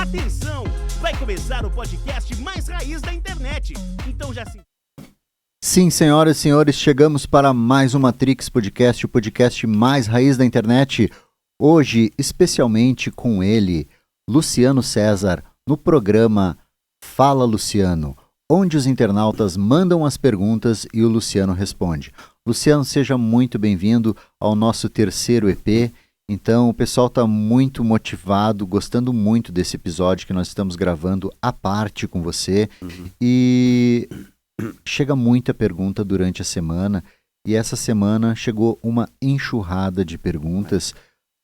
Atenção! Vai começar o podcast mais raiz da internet. Então já se... Sim, senhoras e senhores, chegamos para mais uma Matrix Podcast, o podcast mais raiz da internet. Hoje, especialmente com ele, Luciano César, no programa Fala Luciano, onde os internautas mandam as perguntas e o Luciano responde. Luciano, seja muito bem-vindo ao nosso terceiro EP. Então, o pessoal está muito motivado, gostando muito desse episódio que nós estamos gravando à parte com você. E chega muita pergunta durante a semana. E essa semana chegou uma enxurrada de perguntas.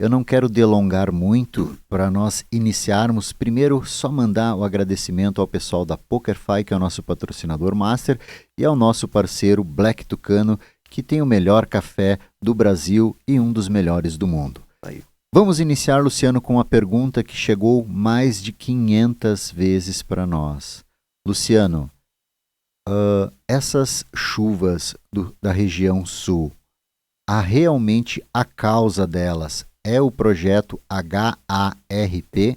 Eu não quero delongar muito para nós iniciarmos. Primeiro, só mandar o agradecimento ao pessoal da PokerFi, que é o nosso patrocinador master, e ao nosso parceiro Black Tucano, que tem o melhor café do Brasil e um dos melhores do mundo. Aí. Vamos iniciar, Luciano, com uma pergunta que chegou mais de 500 vezes para nós. Luciano, essas chuvas da região sul, realmente a causa delas é o projeto HARP?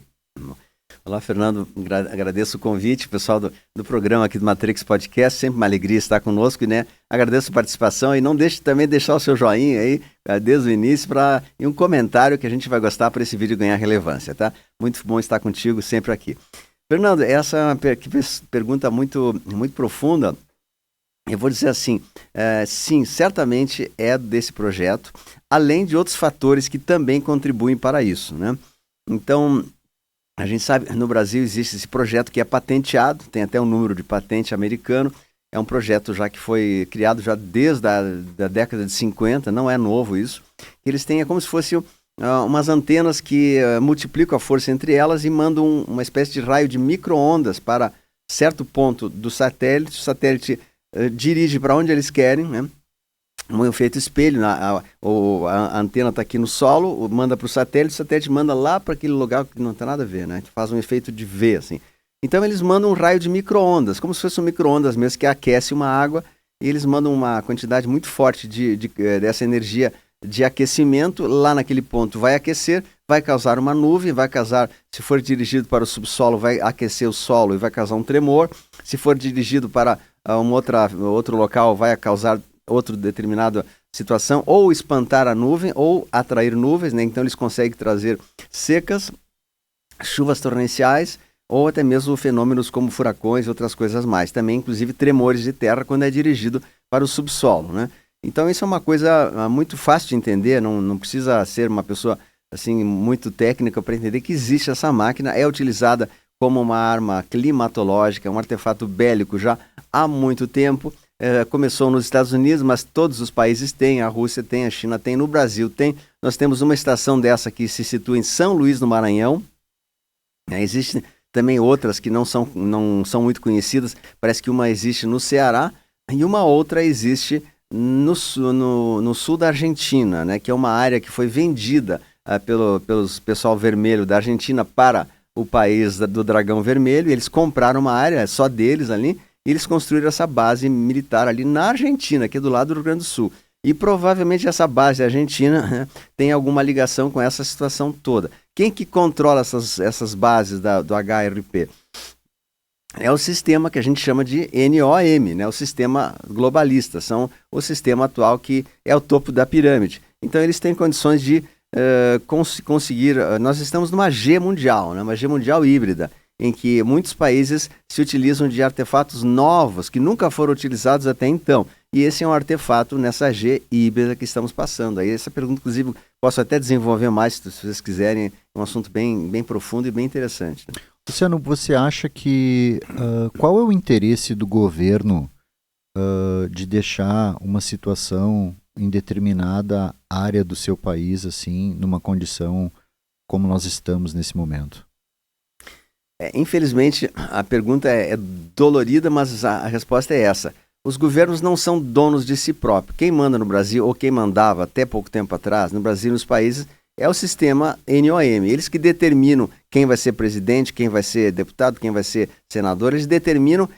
Olá, Fernando, agradeço o convite, pessoal do programa aqui do Matrix Podcast, sempre uma alegria estar conosco, né? Agradeço a participação e não deixe também deixar o seu joinha aí, desde o início, e um comentário que a gente vai gostar para esse vídeo ganhar relevância, tá? Muito bom estar contigo sempre aqui. Fernando, essa é uma pergunta muito, muito profunda. Eu vou dizer assim, sim, certamente é desse projeto, além de outros fatores que também contribuem para isso, né? Então, a gente sabe, no Brasil existe esse projeto que é patenteado, tem até um número de patente americano, é um projeto já que foi criado já desde a década de 50, não é novo isso. Eles têm como se fossem umas antenas que multiplicam a força entre elas e mandam uma espécie de raio de micro-ondas para certo ponto do satélite. O satélite dirige para onde eles querem, né? Um efeito espelho, a antena está aqui no solo, manda para o satélite manda lá para aquele lugar que não tem nada a ver, né? Faz um efeito de V, assim. Então eles mandam um raio de micro-ondas, como se fosse um micro-ondas mesmo, que aquece uma água, e eles mandam uma quantidade muito forte dessa energia de aquecimento, lá naquele ponto vai aquecer, vai causar uma nuvem, se for dirigido para o subsolo, vai aquecer o solo e vai causar um tremor, se for dirigido para outro local, vai causar outra determinada situação, ou espantar a nuvem, ou atrair nuvens, né? Então eles conseguem trazer secas, chuvas torrenciais, ou até mesmo fenômenos como furacões e outras coisas mais. Também, inclusive, tremores de terra quando é dirigido para o subsolo, né? Então isso é uma coisa muito fácil de entender, não precisa ser uma pessoa assim, muito técnica para entender que existe essa máquina, é utilizada como uma arma climatológica, um artefato bélico já há muito tempo. Começou nos Estados Unidos, mas todos os países têm, a Rússia tem, a China tem, no Brasil tem. Nós temos uma estação dessa que se situa em São Luís, no Maranhão. Existem também outras que não são muito conhecidas, parece que uma existe no Ceará e uma outra existe no sul da Argentina, né, que é uma área que foi vendida pelos pessoal vermelho da Argentina para o país do Dragão Vermelho, e eles compraram uma área só deles ali, e eles construíram essa base militar ali na Argentina, que é do lado do Rio Grande do Sul. E provavelmente essa base argentina, né, tem alguma ligação com essa situação toda. Quem que controla essas bases do HRP? É o sistema que a gente chama de NOM, né, o sistema globalista, são o sistema atual que é o topo da pirâmide. Então eles têm condições de conseguir, nós estamos numa G mundial, né, uma G mundial híbrida, em que muitos países se utilizam de artefatos novos, que nunca foram utilizados até então. E esse é um artefato nessa G híbrida que estamos passando. Aí essa pergunta, inclusive, posso até desenvolver mais, se vocês quiserem, é um assunto bem profundo e bem interessante. Né? Luciano, você acha que qual é o interesse do governo de deixar uma situação em determinada área do seu país, assim, numa condição como nós estamos nesse momento? Infelizmente, a pergunta é dolorida, mas a resposta é essa. Os governos não são donos de si próprios. Quem manda no Brasil, ou quem mandava até pouco tempo atrás, no Brasil e nos países, é o sistema NOM. Eles que determinam quem vai ser presidente, quem vai ser deputado, quem vai ser senador, eles determinam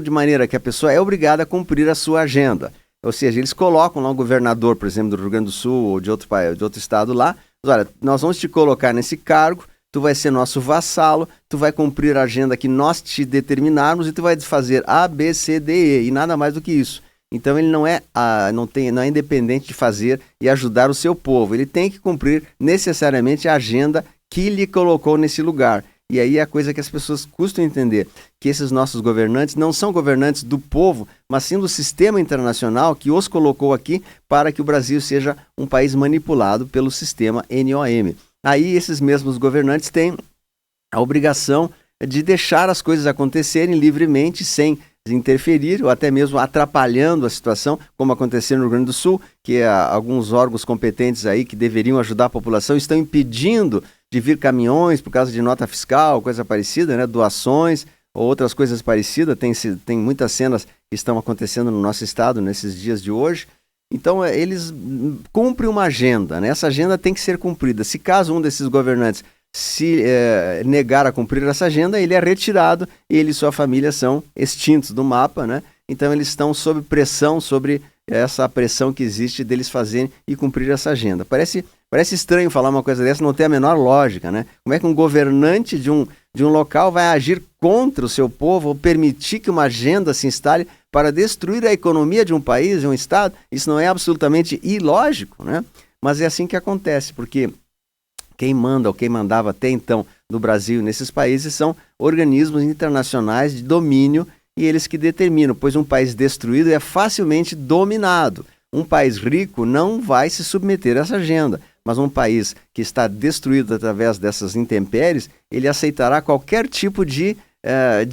de maneira que a pessoa é obrigada a cumprir a sua agenda. Ou seja, eles colocam lá um governador, por exemplo, do Rio Grande do Sul ou de outro estado lá, olha, nós vamos te colocar nesse cargo, tu vai ser nosso vassalo, tu vai cumprir a agenda que nós te determinarmos e tu vai fazer A, B, C, D, E, e nada mais do que isso. Então ele não é independente de fazer e ajudar o seu povo, ele tem que cumprir necessariamente a agenda que lhe colocou nesse lugar. E aí é a coisa que as pessoas custam entender, que esses nossos governantes não são governantes do povo, mas sim do sistema internacional que os colocou aqui para que o Brasil seja um país manipulado pelo sistema NOM. Aí esses mesmos governantes têm a obrigação de deixar as coisas acontecerem livremente, sem interferir ou até mesmo atrapalhando a situação, como aconteceu no Rio Grande do Sul, que alguns órgãos competentes aí que deveriam ajudar a população estão impedindo de vir caminhões por causa de nota fiscal, coisa parecida, né? Doações ou outras coisas parecidas. Tem muitas cenas que estão acontecendo no nosso estado nesses dias de hoje. Então, eles cumprem uma agenda, né? Essa agenda tem que ser cumprida. Se caso um desses governantes se negar a cumprir essa agenda, ele é retirado e ele e sua família são extintos do mapa, né? Então, eles estão sob pressão, sobre essa pressão que existe deles fazerem e cumprir essa agenda. Parece estranho falar uma coisa dessa, não tem a menor lógica, né? Como é que um governante de um local vai agir contra o seu povo ou permitir que uma agenda se instale para destruir a economia de um país, de um estado? Isso não é absolutamente ilógico, né? Mas é assim que acontece, porque quem manda ou quem mandava até então no Brasil e nesses países são organismos internacionais de domínio e eles que determinam, pois um país destruído é facilmente dominado. Um país rico não vai se submeter a essa agenda, mas um país que está destruído através dessas intempéries, ele aceitará qualquer tipo de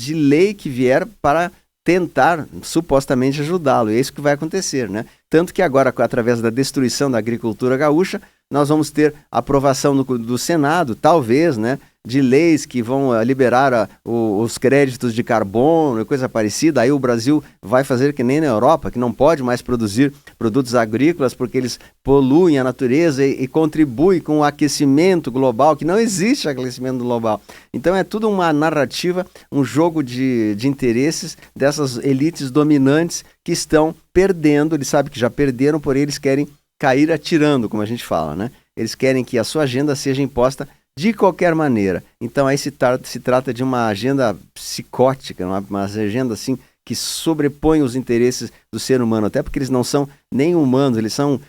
lei que vier para tentar supostamente ajudá-lo. E é isso que vai acontecer, né? Tanto que agora, através da destruição da agricultura gaúcha, nós vamos ter aprovação do Senado, talvez, né, de leis que vão liberar os créditos de carbono e coisa parecida. Aí o Brasil vai fazer que nem na Europa, que não pode mais produzir produtos agrícolas porque eles poluem a natureza e contribuem com o aquecimento global, que não existe aquecimento global. Então é tudo uma narrativa, um jogo de interesses dessas elites dominantes que estão perdendo. Eles sabem que já perderam, porém eles querem cair atirando, como a gente fala, né? Eles querem que a sua agenda seja imposta de qualquer maneira. Então aí se trata de uma agenda psicótica, uma agenda assim que sobrepõe os interesses do ser humano, até porque eles não são nem humanos, eles são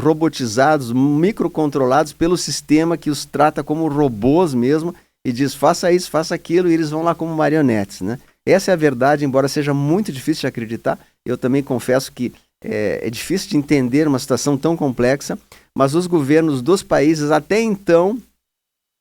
robotizados, microcontrolados pelo sistema que os trata como robôs mesmo e diz faça isso, faça aquilo, e eles vão lá como marionetes, né? Essa é a verdade, embora seja muito difícil de acreditar. Eu também confesso que é difícil de entender uma situação tão complexa, mas os governos dos países até então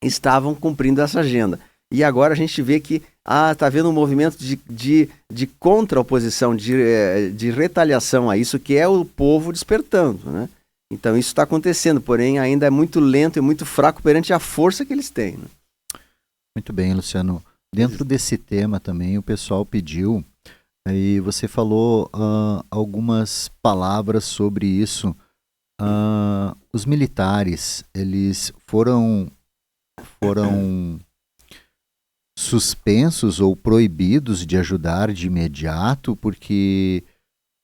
estavam cumprindo essa agenda. E agora a gente vê que está havendo um movimento de contra-oposição, de retaliação a isso, que é o povo despertando, né? Então isso está acontecendo, porém ainda é muito lento e muito fraco perante a força que eles têm, né? Muito bem, Luciano. Dentro desse tema também o pessoal pediu, e você falou algumas palavras sobre isso. Os militares, eles foram suspensos ou proibidos de ajudar de imediato, porque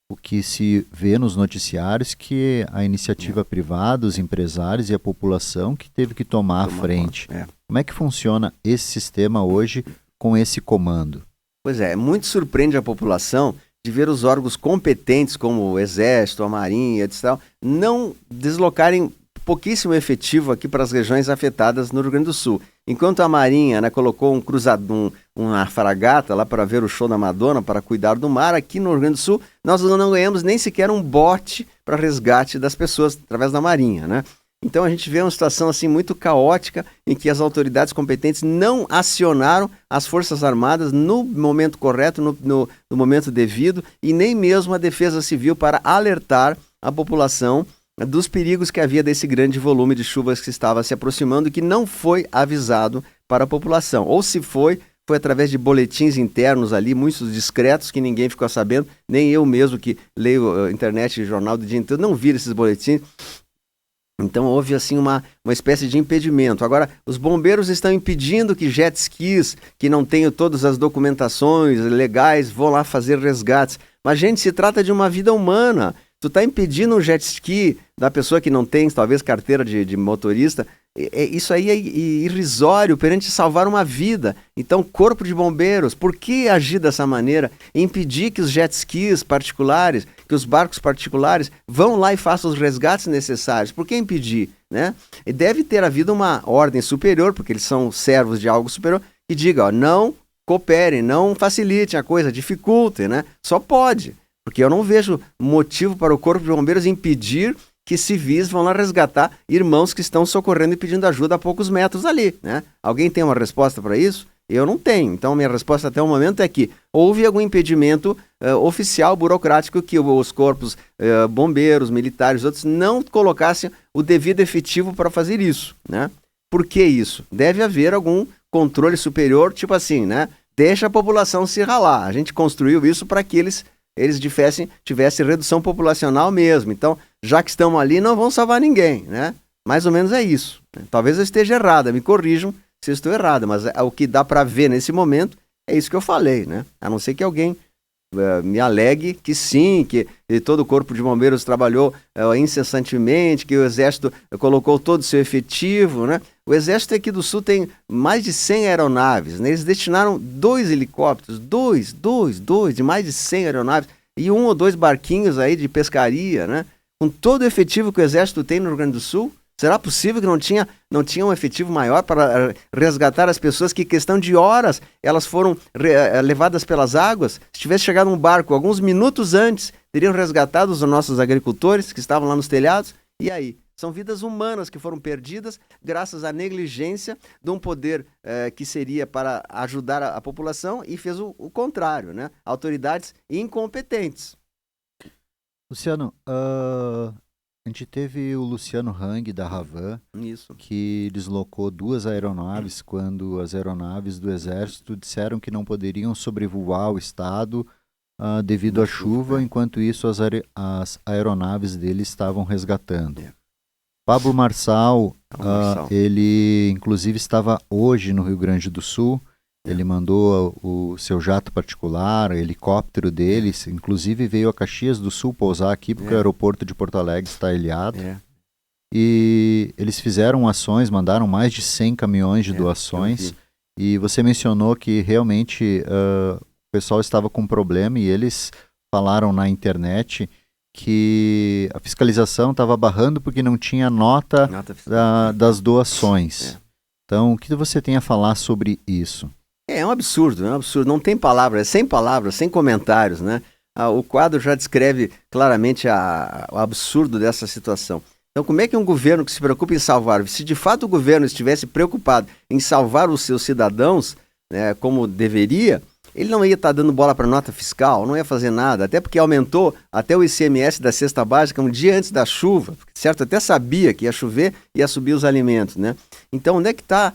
o que se vê nos noticiários que a iniciativa privada, os empresários e a população que teve que tomar a frente. Como é que funciona esse sistema hoje com esse comando? Pois é, muito surpreende a população de ver os órgãos competentes como o Exército, a Marinha, etc., não deslocarem pouquíssimo efetivo aqui para as regiões afetadas no Rio Grande do Sul. Enquanto a Marinha, né, colocou uma fragata lá para ver o show da Madonna, para cuidar do mar, aqui no Rio Grande do Sul nós não ganhamos nem sequer um bote para resgate das pessoas através da Marinha, né? Então a gente vê uma situação assim muito caótica em que as autoridades competentes não acionaram as Forças Armadas no momento correto, no momento devido, e nem mesmo a Defesa Civil para alertar a população dos perigos que havia desse grande volume de chuvas que estava se aproximando e que não foi avisado para a população. Ou se foi através de boletins internos ali, muitos discretos, que ninguém ficou sabendo, nem eu mesmo que leio a internet e jornal do dia inteiro, não vi esses boletins. Então houve assim uma espécie de impedimento. Agora, os bombeiros estão impedindo que jet skis, que não tenham todas as documentações legais, vão lá fazer resgates. Mas, gente, se trata de uma vida humana. Tu está impedindo um jet ski da pessoa que não tem, talvez, carteira de motorista. Isso aí é irrisório perante salvar uma vida. Então, Corpo de Bombeiros, por que agir dessa maneira? Impedir que os jet skis particulares, que os barcos particulares vão lá e façam os resgates necessários. Por que impedir? Né? E deve ter havido uma ordem superior, porque eles são servos de algo superior, que diga, ó, não cooperem, não facilitem a coisa, dificultem, né? Só pode. Porque eu não vejo motivo para o Corpo de Bombeiros impedir que civis vão lá resgatar irmãos que estão socorrendo e pedindo ajuda a poucos metros ali, né? Alguém tem uma resposta para isso? Eu não tenho. Então, minha resposta até o momento é que houve algum impedimento oficial, burocrático, que os corpos bombeiros, militares, outros, não colocassem o devido efetivo para fazer isso, né? Por que isso? Deve haver algum controle superior, tipo assim, né? Deixa a população se ralar. A gente construiu isso para que eles tivessem redução populacional mesmo. Então, já que estão ali, não vão salvar ninguém, né? Mais ou menos é isso. Talvez eu esteja errada, me corrijam se eu estou errado, mas o que dá para ver nesse momento é isso que eu falei, né? A não ser que alguém me alegue que sim, que todo o Corpo de Bombeiros trabalhou incessantemente, que o Exército colocou todo o seu efetivo, né? O Exército aqui do Sul tem mais de 100 aeronaves, né? Eles destinaram 2 helicópteros, dois, de mais de 100 aeronaves, e 1 ou 2 barquinhos aí de pescaria, né? Com todo o efetivo que o Exército tem no Rio Grande do Sul, será possível que não tinha um efetivo maior para resgatar as pessoas que, em questão de horas, elas foram levadas pelas águas? Se tivesse chegado um barco alguns minutos antes, teriam resgatado os nossos agricultores que estavam lá nos telhados? E aí? São vidas humanas que foram perdidas graças à negligência de um poder que seria para ajudar a população e fez o contrário, né? Autoridades incompetentes. Luciano, a gente teve o Luciano Hang, da Ravan, que deslocou 2 aeronaves quando as aeronaves do Exército disseram que não poderiam sobrevoar o estado devido à chuva, enquanto isso as aeronaves dele estavam resgatando. Pablo Marçal, ele inclusive estava hoje no Rio Grande do Sul. Ele mandou o seu jato particular, o helicóptero deles, inclusive veio a Caxias do Sul pousar aqui, porque o aeroporto de Porto Alegre está ilhado. E eles fizeram ações, mandaram mais de 100 caminhões de doações. E você mencionou que realmente o pessoal estava com problema e eles falaram na internet que a fiscalização estava barrando porque não tinha nota das doações. Então, o que você tem a falar sobre isso? É um absurdo, não tem palavras, sem palavras, sem comentários, né? O quadro já descreve claramente o absurdo dessa situação. Então, como é que um governo que se preocupa em salvar, se de fato o governo estivesse preocupado em salvar os seus cidadãos, né, como deveria, ele não ia estar dando bola para nota fiscal, não ia fazer nada, até porque aumentou até o ICMS da cesta básica um dia antes da chuva, certo? Até sabia que ia chover e ia subir os alimentos, né? Então, onde é que está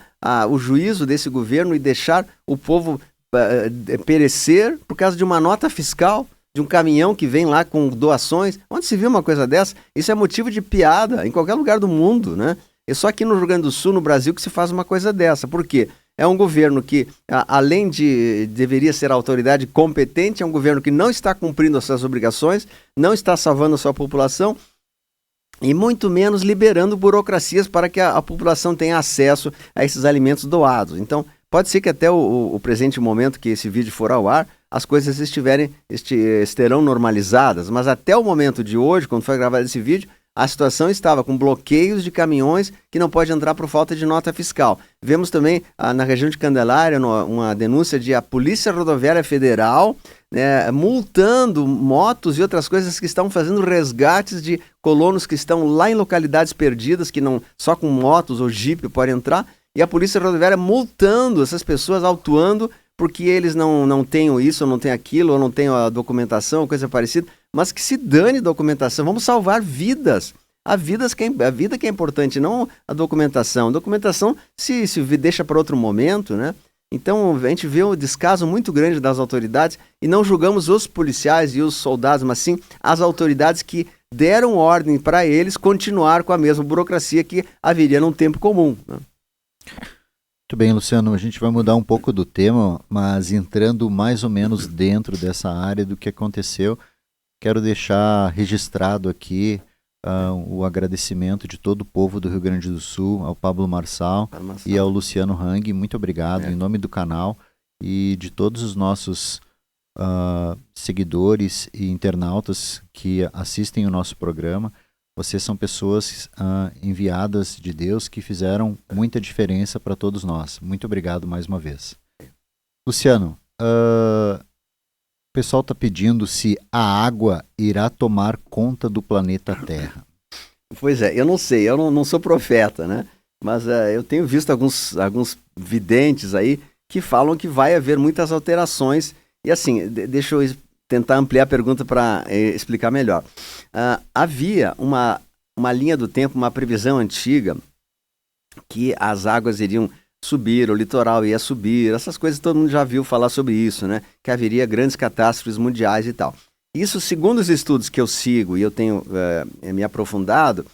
o juízo desse governo e deixar o povo perecer por causa de uma nota fiscal, de um caminhão que vem lá com doações? Onde se viu uma coisa dessa? Isso é motivo de piada em qualquer lugar do mundo, né? É só aqui no Rio Grande do Sul, no Brasil, que se faz uma coisa dessa. Por quê? É um governo que, além de deveria ser a autoridade competente, é um governo que não está cumprindo as suas obrigações, não está salvando a sua população e muito menos liberando burocracias para que a população tenha acesso a esses alimentos doados. Então, pode ser que até o presente momento que esse vídeo for ao ar, as coisas estarão normalizadas, mas até o momento de hoje, quando foi gravado esse vídeo, a situação estava com bloqueios de caminhões que não pode entrar por falta de nota fiscal. Vemos também na região de Candelária uma denúncia de a Polícia Rodoviária Federal, né, multando motos e outras coisas que estão fazendo resgates de colonos que estão lá em localidades perdidas, que não só com motos ou jipe podem entrar, e a Polícia Rodoviária multando essas pessoas, autuando, porque eles não têm isso, ou não têm aquilo, ou não têm a documentação, ou coisa parecida. Mas que se dane documentação, vamos salvar vidas. A vida que é importante, não a documentação. A documentação se deixa para outro momento, né? Então a gente vê um descaso muito grande das autoridades e não julgamos os policiais e os soldados, mas sim as autoridades que deram ordem para eles continuar com a mesma burocracia que haveria num tempo comum, né? Muito bem, Luciano, a gente vai mudar um pouco do tema, mas entrando mais ou menos dentro dessa área do que aconteceu. quero deixar registrado aqui o agradecimento de todo o povo do Rio Grande do Sul, ao Pablo Marçal e ao Luciano Hang. Muito obrigado em nome do canal e de todos os nossos seguidores e internautas que assistem o nosso programa. Vocês são pessoas enviadas de Deus que fizeram muita diferença para todos nós. Muito obrigado mais uma vez. Luciano, o pessoal está pedindo se a água irá tomar conta do planeta Terra. Pois é, eu não sei, eu não sou profeta, né? Mas eu tenho visto alguns videntes aí que falam que vai haver muitas alterações. E assim, deixa eu tentar ampliar a pergunta para explicar melhor. Havia uma linha do tempo, uma previsão antiga, que as águas iriam subir, o litoral ia subir, essas coisas todo mundo já viu falar sobre isso, né? Que haveria grandes catástrofes mundiais e tal. Isso, segundo os estudos que eu sigo e eu tenho me aprofundado,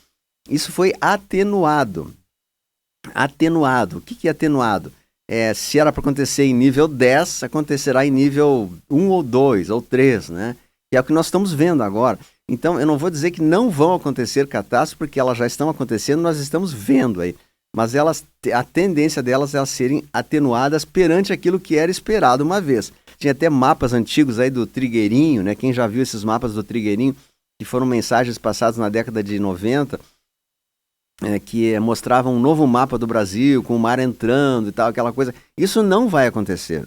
isso foi atenuado. Atenuado. O que é atenuado? Se era para acontecer em nível 10, acontecerá em nível 1 ou 2 ou 3, né? Que é o que nós estamos vendo agora. Então, eu não vou dizer que não vão acontecer catástrofes, porque elas já estão acontecendo, nós estamos vendo aí. Mas a tendência delas é elas serem atenuadas perante aquilo que era esperado uma vez. Tinha até mapas antigos aí do Trigueirinho, né? Quem já viu esses mapas do Trigueirinho, que foram mensagens passadas na década de 90, que mostravam um novo mapa do Brasil, com o mar entrando e tal, aquela coisa. Isso não vai acontecer,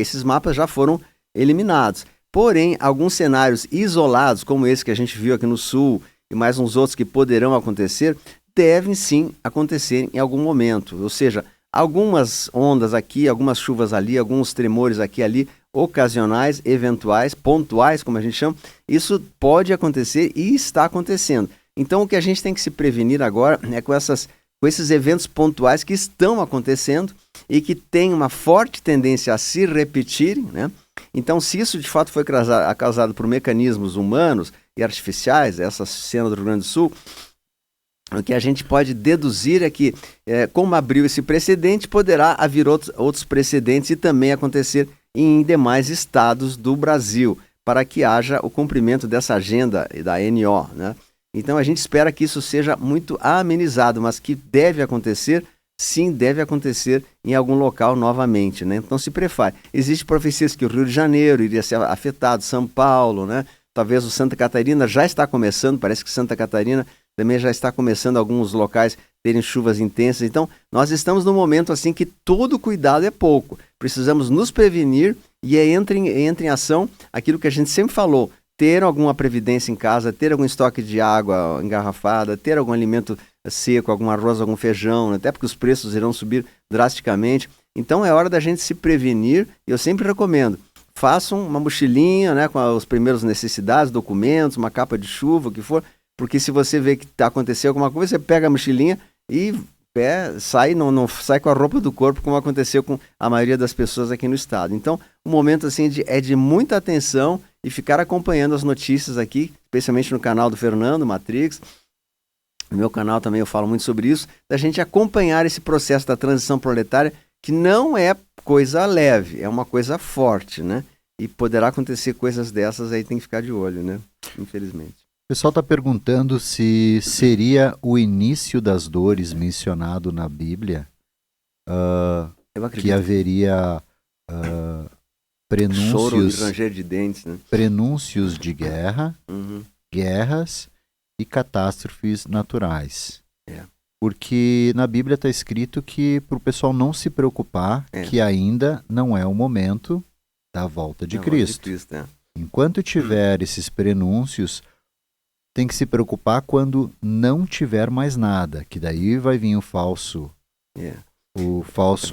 esses mapas já foram eliminados. Porém, alguns cenários isolados, como esse que a gente viu aqui no Sul, e mais uns outros que poderão acontecer, devem sim acontecer em algum momento. Ou seja, algumas ondas aqui, algumas chuvas ali, alguns tremores aqui e ali, ocasionais, eventuais, pontuais, como a gente chama, isso pode acontecer e está acontecendo. Então, o que a gente tem que se prevenir agora é com esses eventos pontuais que estão acontecendo e que têm uma forte tendência a se repetirem, né? Então, se isso de fato foi causado por mecanismos humanos e artificiais, essa cena do Rio Grande do Sul, o que a gente pode deduzir é que, como abriu esse precedente, poderá haver outros precedentes e também acontecer em demais estados do Brasil, para que haja o cumprimento dessa agenda da NO, né? Então a gente espera que isso seja muito amenizado, mas que deve acontecer, sim, deve acontecer em algum local novamente, né? Então se prepare. Existem profecias que o Rio de Janeiro iria ser afetado, São Paulo, né? Talvez o Santa Catarina já está começando, parece que Santa Catarina também já está começando alguns locais terem chuvas intensas. Então nós estamos num momento assim que todo cuidado é pouco. Precisamos nos prevenir e entra em ação aquilo que a gente sempre falou. Ter alguma previdência em casa, ter algum estoque de água engarrafada, ter algum alimento seco, algum arroz, algum feijão, até porque os preços irão subir drasticamente. Então é hora da gente se prevenir e eu sempre recomendo, façam uma mochilinha, né, com as primeiras necessidades, documentos, uma capa de chuva, o que for, porque se você vê que aconteceu alguma coisa, você pega a mochilinha e não sai com a roupa do corpo, como aconteceu com a maioria das pessoas aqui no estado. Então, o momento assim é de muita atenção e ficar acompanhando as notícias aqui, especialmente no canal do Fernando Matrix. No meu canal também eu falo muito sobre isso, da gente acompanhar esse processo da transição proletária, que não é coisa leve, é uma coisa forte, né? E poderá acontecer coisas dessas, aí tem que ficar de olho, né? Infelizmente. O pessoal está perguntando se seria o início das dores mencionado na Bíblia, Eu acredito. que haveria Choro e ranger de dentes, né? prenúncios de guerra, Uhum. guerras e catástrofes naturais. É. Porque na Bíblia está escrito que para o pessoal não se preocupar, que ainda não é o momento da volta de Cristo. Enquanto tiver esses prenúncios, tem que se preocupar quando não tiver mais nada, que daí vai vir o falso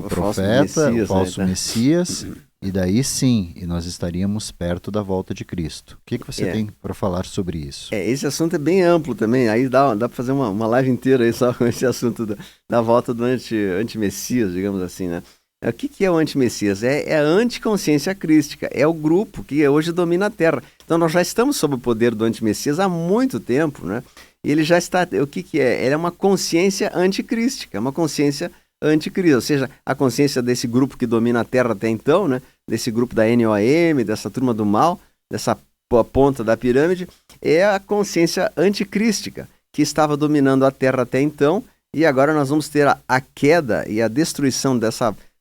profeta, o falso Messias, e daí sim, e nós estaríamos perto da volta de Cristo. O que você tem para falar sobre isso? Esse assunto é bem amplo também, aí dá para fazer uma live inteira aí só com esse assunto da volta do anti-Messias, digamos assim, né? O que é o anti-Messias? É a anticonsciência crística, é o grupo que hoje domina a Terra. Então nós já estamos sob o poder do anti-Messias há muito tempo, né? E ele já está, o que é? Ele é uma consciência anticrística, é uma consciência anticristo, ou seja, a consciência desse grupo que domina a Terra até então, né? Desse grupo da NOM, dessa turma do mal, dessa ponta da pirâmide, é a consciência anticrística, que estava dominando a Terra até então, e agora nós vamos ter a queda e a destruição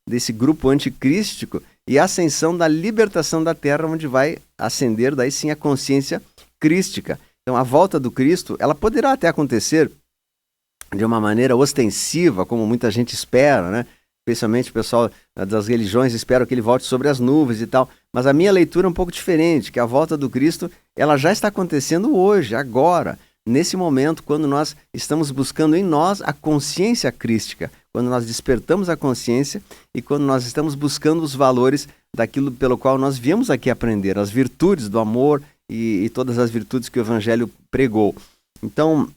desse grupo anticrístico e a ascensão da libertação da Terra, onde vai ascender daí sim a consciência crística. Então a volta do Cristo, ela poderá até acontecer de uma maneira ostensiva, como muita gente espera, né? Especialmente o pessoal das religiões espera que ele volte sobre as nuvens e tal. Mas a minha leitura é um pouco diferente, que a volta do Cristo, ela já está acontecendo hoje, agora, nesse momento, quando nós estamos buscando em nós a consciência crística, quando nós despertamos a consciência e quando nós estamos buscando os valores daquilo pelo qual nós viemos aqui aprender, as virtudes do amor e todas as virtudes que o Evangelho pregou. Então,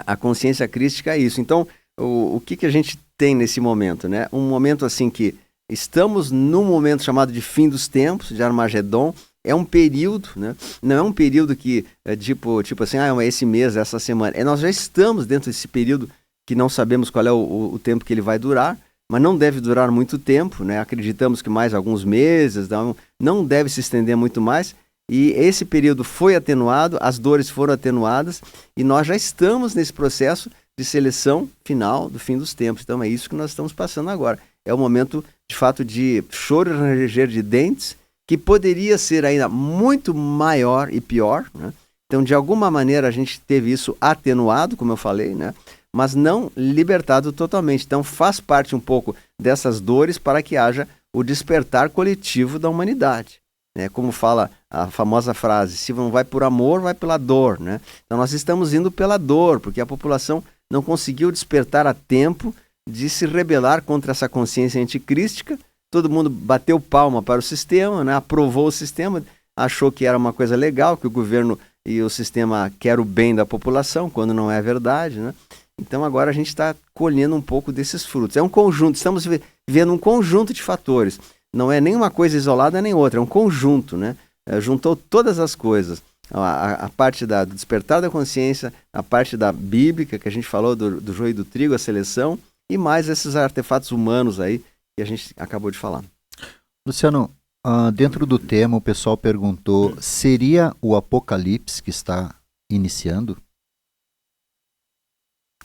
a consciência crística é isso. Então, o que a gente tem nesse momento, né? Um momento assim que estamos num momento chamado de fim dos tempos, de Armagedon. É um período, né? Não é um período que é tipo assim, é esse mês, essa semana. Nós já estamos dentro desse período que não sabemos qual é o tempo que ele vai durar, mas não deve durar muito tempo, né? Acreditamos que mais alguns meses, não deve se estender muito mais. E esse período foi atenuado, as dores foram atenuadas e nós já estamos nesse processo de seleção final do fim dos tempos. Então é isso que nós estamos passando agora. É o momento, de fato, de choro e ranger de dentes, que poderia ser ainda muito maior e pior, né? Então, de alguma maneira, a gente teve isso atenuado, como eu falei, né? Mas não libertado totalmente. Então, faz parte um pouco dessas dores para que haja o despertar coletivo da humanidade. Como fala a famosa frase, se não vai por amor, vai pela dor, né? Então nós estamos indo pela dor, porque a população não conseguiu despertar a tempo de se rebelar contra essa consciência anticrística. Todo mundo bateu palma para o sistema, né? Aprovou o sistema, achou que era uma coisa legal, que o governo e o sistema querem o bem da população, quando não é verdade, né? Então agora a gente está colhendo um pouco desses frutos. É um conjunto, estamos vivendo um conjunto de fatores. Não é nem uma coisa isolada nem outra, é um conjunto, né? Juntou todas as coisas. A parte do despertar da consciência, a parte da bíblica, que a gente falou do joio e do trigo, a seleção, e mais esses artefatos humanos aí que a gente acabou de falar. Luciano, dentro do tema o pessoal perguntou, seria o Apocalipse que está iniciando?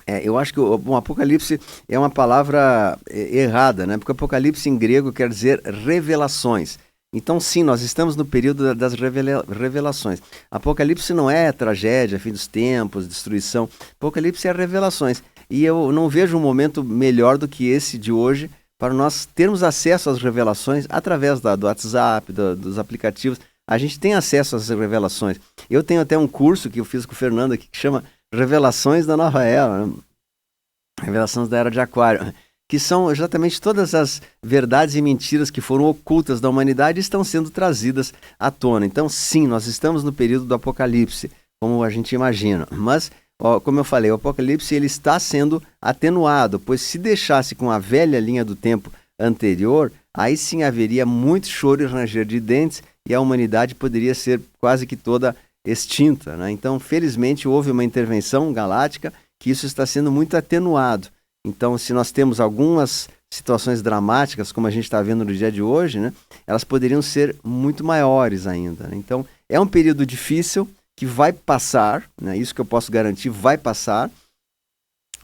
Eu acho que o Apocalipse é uma palavra errada, né? Porque Apocalipse em grego quer dizer revelações. Então sim, nós estamos no período das revelações. Apocalipse não é tragédia, fim dos tempos, destruição. Apocalipse é revelações. E eu não vejo um momento melhor do que esse de hoje para nós termos acesso às revelações através do WhatsApp, dos aplicativos. A gente tem acesso às revelações. Eu tenho até um curso que eu fiz com o Fernando aqui que chama Revelações da Nova Era, né? Revelações da Era de Aquário, que são exatamente todas as verdades e mentiras que foram ocultas da humanidade e estão sendo trazidas à tona. Então, sim, nós estamos no período do Apocalipse, como a gente imagina. Mas, como eu falei, o Apocalipse ele está sendo atenuado, pois se deixasse com a velha linha do tempo anterior, aí sim haveria muito choro e ranger de dentes e a humanidade poderia ser quase que toda extinta, né? Então, felizmente, houve uma intervenção galáctica que isso está sendo muito atenuado. Então, se nós temos algumas situações dramáticas, como a gente está vendo no dia de hoje, né, elas poderiam ser muito maiores ainda, né? Então, é um período difícil que vai passar, né, isso que eu posso garantir, vai passar,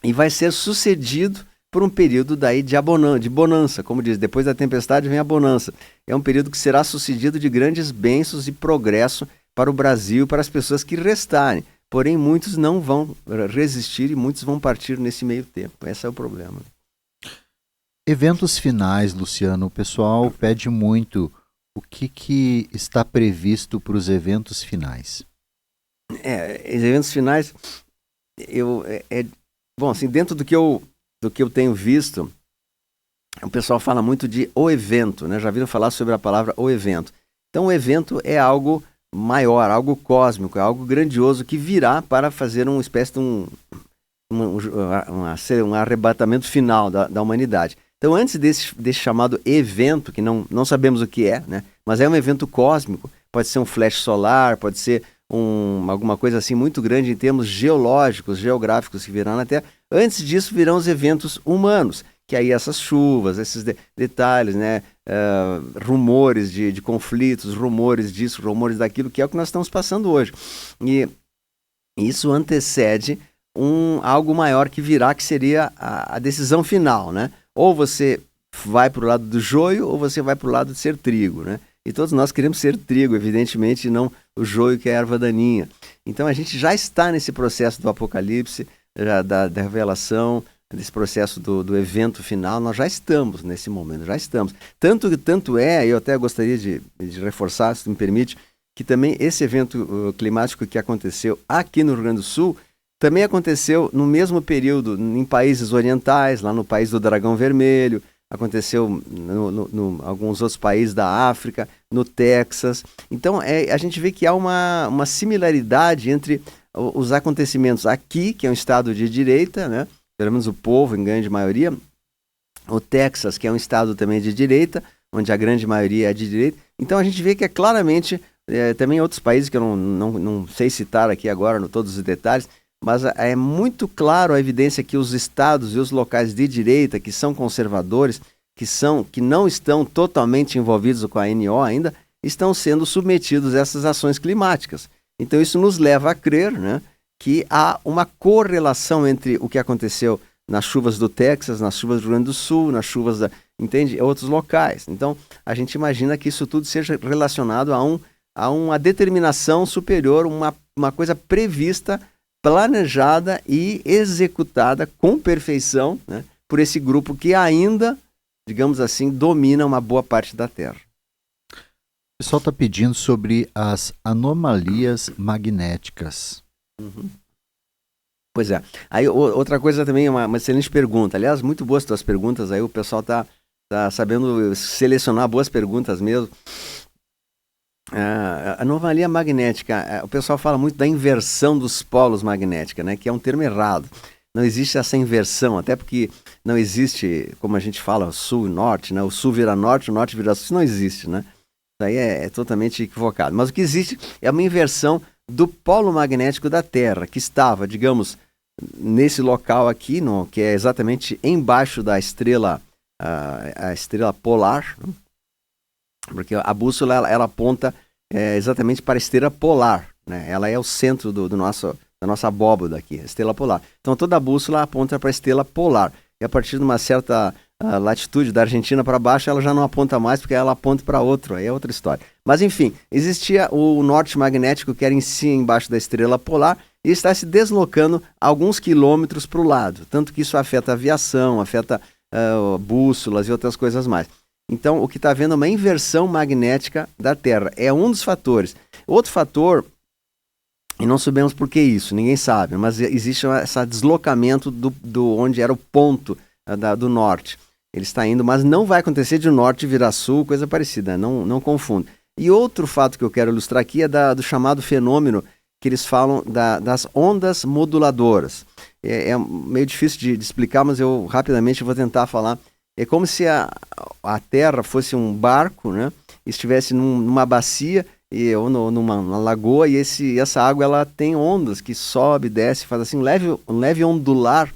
e vai ser sucedido por um período daí de bonança, como diz, depois da tempestade vem a bonança. É um período que será sucedido de grandes bênçãos e progresso para o Brasil e para as pessoas que restarem. Porém, muitos não vão resistir e muitos vão partir nesse meio tempo. Esse é o problema. Eventos finais, Luciano. O pessoal pede muito. O que está previsto para os eventos finais? Os eventos finais, bom, assim, dentro do que eu tenho visto, o pessoal fala muito de o evento, né? Já viram falar sobre a palavra o evento. Então, o evento é algo maior, algo cósmico, é algo grandioso que virá para fazer uma espécie de um arrebatamento final da humanidade. Então, antes desse chamado evento, que não sabemos o que é, né? Mas é um evento cósmico, pode ser um flash solar, pode ser alguma coisa assim muito grande em termos geológicos, geográficos que virá na Terra. Antes disso virão os eventos humanos, que aí essas chuvas, esses detalhes, né, rumores de conflitos, rumores disso, rumores daquilo, que é o que nós estamos passando hoje. E isso antecede algo maior que virá, que seria a decisão final, né? Ou você vai para o lado do joio, ou você vai para o lado de ser trigo, né? E todos nós queremos ser trigo, evidentemente, e não o joio, que é a erva daninha. Então a gente já está nesse processo do Apocalipse, da revelação, desse processo do evento final. Nós já estamos nesse momento, já estamos. Tanto é, eu até gostaria de reforçar, se me permite, que também esse evento climático que aconteceu aqui no Rio Grande do Sul também aconteceu no mesmo período em países orientais, lá no país do Dragão Vermelho, aconteceu em alguns outros países da África, no Texas. Então a gente vê que há uma similaridade entre os acontecimentos aqui, que é um estado de direita, né? Pelo menos o povo, em grande maioria, o Texas, que é um estado também de direita, onde a grande maioria é de direita. Então a gente vê que é claramente, também outros países que eu não sei citar aqui agora, todos os detalhes, mas é muito claro a evidência que os estados e os locais de direita, que são conservadores, que não estão totalmente envolvidos com a ANO ainda, estão sendo submetidos a essas ações climáticas. Então isso nos leva a crer, né, que há uma correlação entre o que aconteceu nas chuvas do Texas, nas chuvas do Rio Grande do Sul, nas chuvas outros locais. Então a gente imagina que isso tudo seja relacionado a uma determinação superior, uma coisa prevista, planejada e executada com perfeição, né, por esse grupo que ainda, digamos assim, domina uma boa parte da Terra. O pessoal está pedindo sobre as anomalias magnéticas. Uhum. Pois é. Aí outra coisa também, uma excelente pergunta. Aliás, muito boas tuas perguntas. Aí o pessoal tá sabendo selecionar boas perguntas mesmo. A anomalia magnética, o pessoal fala muito da inversão dos polos magnética, né, que é um termo errado. Não existe essa inversão, até porque não existe, como a gente fala, sul e norte, né? O sul vira norte, o norte vira sul. Isso não existe, né? Isso aí é totalmente equivocado. Mas o que existe é uma inversão do polo magnético da Terra, que estava, digamos, nesse local aqui, que é exatamente embaixo da estrela, a estrela polar, né? Porque a bússola ela aponta exatamente para a estrela polar, né? Ela é o centro da nossa abóboda aqui, a estrela polar. Então toda a bússola aponta para a estrela polar. E a partir de uma certa latitude, da Argentina para baixo, ela já não aponta mais, porque ela aponta para outro, aí é outra história. Mas enfim, existia o norte magnético, que era em si embaixo da estrela polar, e está se deslocando alguns quilômetros para o lado. Tanto que isso afeta a aviação, afeta bússolas e outras coisas mais. Então, o que está havendo é uma inversão magnética da Terra. É um dos fatores. Outro fator, e não sabemos por que isso, ninguém sabe, mas existe esse deslocamento do onde era o ponto do norte. Ele está indo, mas não vai acontecer de norte virar sul, coisa parecida, não confunda. E outro fato que eu quero ilustrar aqui é do chamado fenômeno que eles falam das ondas moduladoras. É meio difícil de explicar, mas eu rapidamente vou tentar falar. É como se a Terra fosse um barco, né? Estivesse numa bacia ou numa lagoa, e essa água ela tem ondas que sobe, desce, faz assim um leve ondular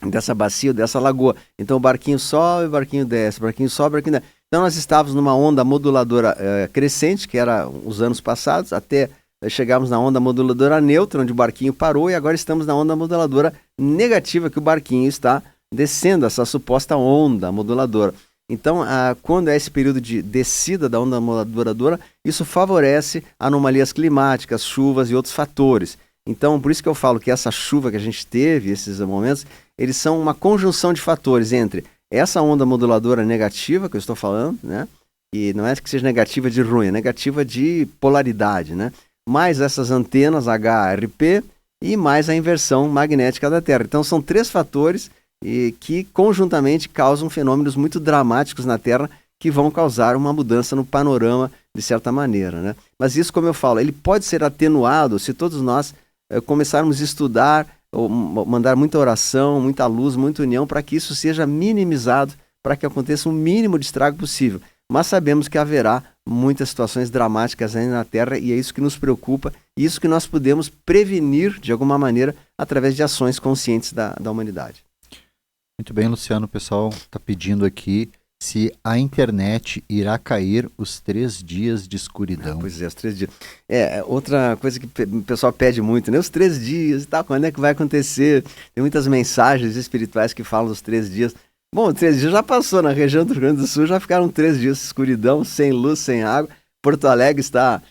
dessa bacia, dessa lagoa. Então o barquinho sobe, o barquinho desce, o barquinho sobe, o barquinho desce. Então nós estávamos numa onda moduladora crescente, que era os anos passados, até chegarmos na onda moduladora neutra, onde o barquinho parou, e agora estamos na onda moduladora negativa, que o barquinho está descendo, essa suposta onda moduladora. Então, quando é esse período de descida da onda moduladora, isso favorece anomalias climáticas, chuvas e outros fatores. Então, por isso que eu falo que essa chuva que a gente teve, esses momentos, eles são uma conjunção de fatores entre essa onda moduladora negativa que eu estou falando, né? E não é que seja negativa de ruim, é negativa de polaridade, né? Mais essas antenas HRP e mais a inversão magnética da Terra. Então, são três fatores que conjuntamente causam fenômenos muito dramáticos na Terra, que vão causar uma mudança no panorama de certa maneira, né? Mas isso, como eu falo, ele pode ser atenuado se todos nós começarmos a estudar, ou mandar muita oração, muita luz, muita união, para que isso seja minimizado, para que aconteça o mínimo de estrago possível. Mas sabemos que haverá muitas situações dramáticas ainda na Terra, e é isso que nos preocupa, e isso que nós podemos prevenir de alguma maneira através de ações conscientes da humanidade. Muito bem, Luciano, o pessoal está pedindo aqui se a internet irá cair os 3 dias de escuridão. Pois é, os 3 dias. Outra coisa que o pessoal pede muito, né? Os 3 dias e tal, quando é que vai acontecer? Tem muitas mensagens espirituais que falam dos 3 dias. Bom, 3 dias já passou, na região do Rio Grande do Sul já ficaram 3 dias de escuridão, sem luz, sem água. Porto Alegre está...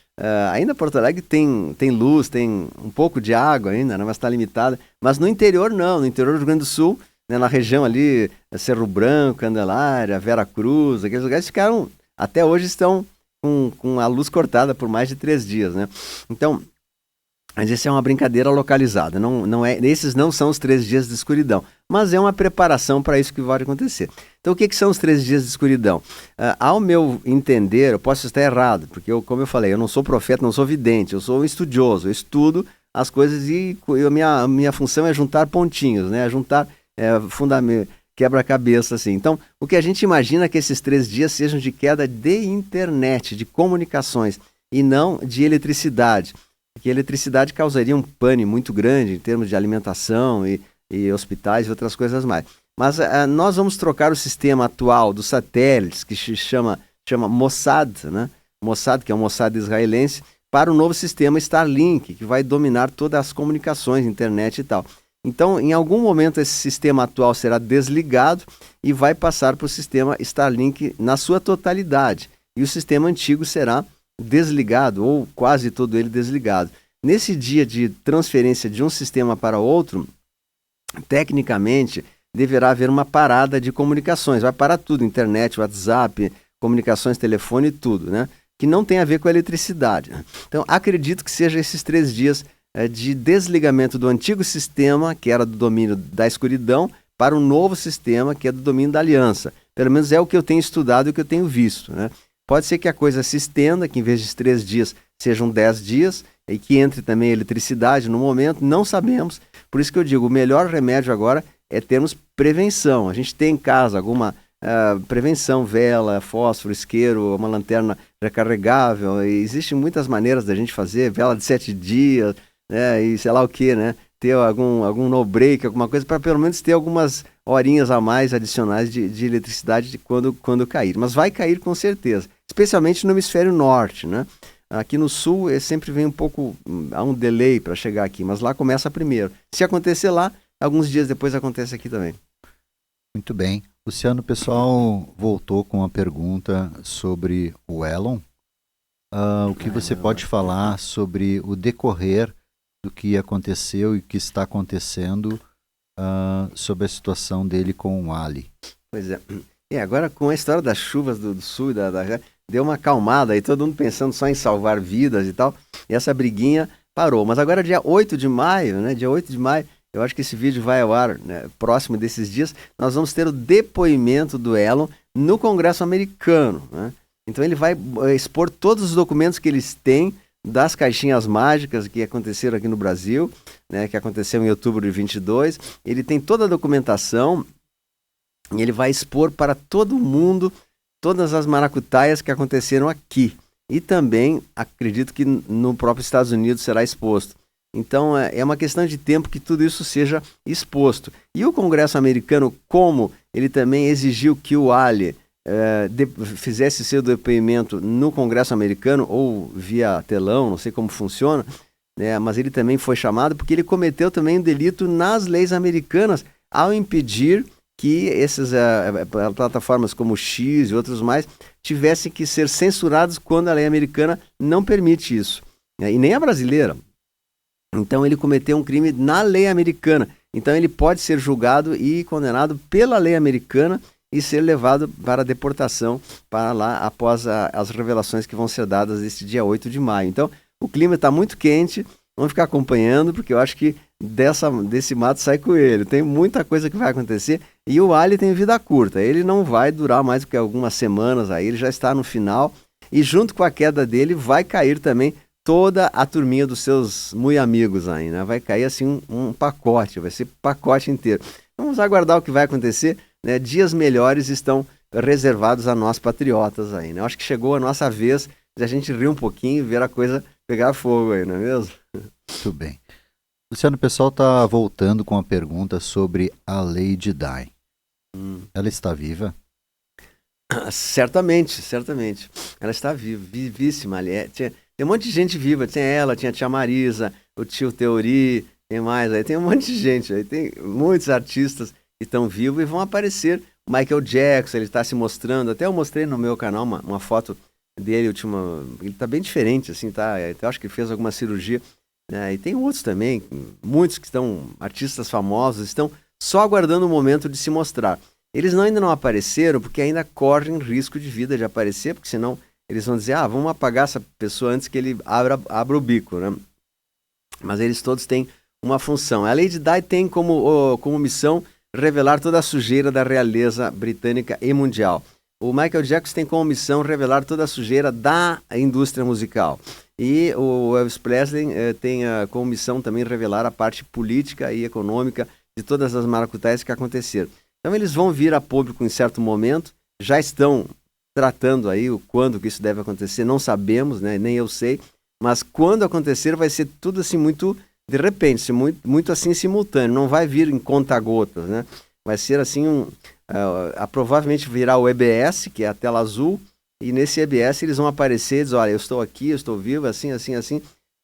ainda Porto Alegre tem luz, tem um pouco de água ainda, né? Mas está limitada. Mas no interior não, no interior do Rio Grande do Sul, né, na região ali, Cerro Branco, Candelária, Vera Cruz, aqueles lugares ficaram, até hoje estão com a luz cortada por mais de 3 dias, né? Então, mas isso é uma brincadeira localizada, esses não são os 3 dias de escuridão, mas é uma preparação para isso que vai acontecer. Então, o que são os 3 dias de escuridão? Ao meu entender, eu posso estar errado, porque, como eu falei, eu não sou profeta, não sou vidente, eu sou um estudioso, eu estudo as coisas e a minha função é juntar pontinhos, né? Juntar fundamento, quebra-cabeça, assim. Então, o que a gente imagina é que esses 3 dias sejam de queda de internet, de comunicações, e não de eletricidade. Porque a eletricidade causaria um pane muito grande em termos de alimentação e hospitais e outras coisas mais. Mas nós vamos trocar o sistema atual dos satélites, que se chama Mossad, né? Mossad, que é um Mossad israelense, para o novo sistema Starlink, que vai dominar todas as comunicações, internet e tal. Então, em algum momento, esse sistema atual será desligado e vai passar para o sistema Starlink na sua totalidade. E o sistema antigo será desligado, ou quase todo ele desligado. Nesse dia de transferência de um sistema para outro, tecnicamente, deverá haver uma parada de comunicações. Vai parar tudo, internet, WhatsApp, comunicações, telefone e tudo, né? Que não tem a ver com a eletricidade. Então, acredito que seja esses 3 dias de desligamento do antigo sistema, que era do domínio da escuridão, para um novo sistema, que é do domínio da aliança. Pelo menos é o que eu tenho estudado e o que eu tenho visto, né? Pode ser que a coisa se estenda, que em vez de 3 dias sejam 10 dias, e que entre também a eletricidade no momento, não sabemos. Por isso que eu digo, o melhor remédio agora é termos prevenção. A gente tem em casa alguma prevenção, vela, fósforo, isqueiro, uma lanterna recarregável, e existem muitas maneiras da gente fazer, vela de 7 dias, né, e sei lá o que, né, ter algum no-break, alguma coisa, para pelo menos ter algumas horinhas a mais adicionais de eletricidade quando cair. Mas vai cair com certeza, especialmente no hemisfério norte, né? Aqui no sul sempre vem há um delay para chegar aqui, mas lá começa primeiro. Se acontecer lá, alguns dias depois acontece aqui também. Muito bem. Luciano, o pessoal voltou com uma pergunta sobre o Elon. O que você pode falar sobre o decorrer do que aconteceu e que está acontecendo sobre a situação dele com o Ali? Pois é. Agora com a história das chuvas do sul e deu uma acalmada aí, todo mundo pensando só em salvar vidas e tal, e essa briguinha parou. Mas agora dia 8 de maio, né? Dia 8 de maio, eu acho que esse vídeo vai ao ar, né, próximo desses dias, nós vamos ter o depoimento do Elon no Congresso americano, né? Então ele vai expor todos os documentos que eles têm das caixinhas mágicas que aconteceram aqui no Brasil, né, que aconteceu em outubro de 22. Ele tem toda a documentação e ele vai expor para todo mundo todas as maracutaias que aconteceram aqui. E também acredito que no próprio Estados Unidos será exposto. Então é uma questão de tempo que tudo isso seja exposto. E o Congresso americano, como ele também exigiu que o Ali fizesse seu depoimento no Congresso americano ou via telão, não sei como funciona, né, mas ele também foi chamado porque ele cometeu também um delito nas leis americanas ao impedir que essas plataformas como o X e outros mais tivessem que ser censuradas quando a lei americana não permite isso, né, e nem a brasileira. Então ele cometeu um crime na lei americana. Então ele pode ser julgado e condenado pela lei americana e ser levado para deportação para lá após as revelações que vão ser dadas esse dia 8 de maio. Então o clima está muito quente, vamos ficar acompanhando, porque eu acho que desse mato sai coelho. Tem muita coisa que vai acontecer e o Ali tem vida curta. Ele não vai durar mais do que algumas semanas aí, ele já está no final e junto com a queda dele vai cair também toda a turminha dos seus muito amigos aí, né? Vai cair assim um pacote, vai ser pacote inteiro. Vamos aguardar o que vai acontecer, né? Dias melhores estão reservados a nós patriotas aí, né? Eu acho que chegou a nossa vez de a gente rir um pouquinho e ver a coisa pegar fogo aí, não é mesmo? Muito bem. Luciano, o pessoal está voltando com a pergunta sobre a Lady Di. Ela está viva? Certamente. Ela está viva, vivíssima ali. Tem um monte de gente viva. Tem ela, tinha a tia Marisa, o tio Teori, tem mais. Aí tem um monte de gente. Aí tem muitos artistas que estão vivos e vão aparecer. O Michael Jackson, ele está se mostrando. Até eu mostrei no meu canal uma foto dele. Ele está bem diferente, assim, tá? Eu acho que ele fez alguma cirurgia. E tem outros também, muitos que estão, artistas famosos, estão só aguardando o momento de se mostrar. Eles ainda não apareceram porque ainda correm risco de vida de aparecer, porque senão eles vão dizer, vamos apagar essa pessoa antes que ele abra o bico, né? Mas eles todos têm uma função. A Lady Di tem como missão revelar toda a sujeira da realeza britânica e mundial. O Michael Jackson tem como missão revelar toda a sujeira da indústria musical. E o Elvis Presley tem como missão também revelar a parte política e econômica de todas as maracutaias que aconteceram. Então eles vão vir a público em certo momento, já estão tratando aí o quando que isso deve acontecer, não sabemos, né? Nem eu sei, mas quando acontecer vai ser tudo assim muito de repente, muito assim simultâneo, não vai vir em conta-gotas, né? Vai ser assim provavelmente virá o EBS, que é a tela azul, e nesse EBS eles vão aparecer e dizer, olha, eu estou aqui, eu estou vivo, assim.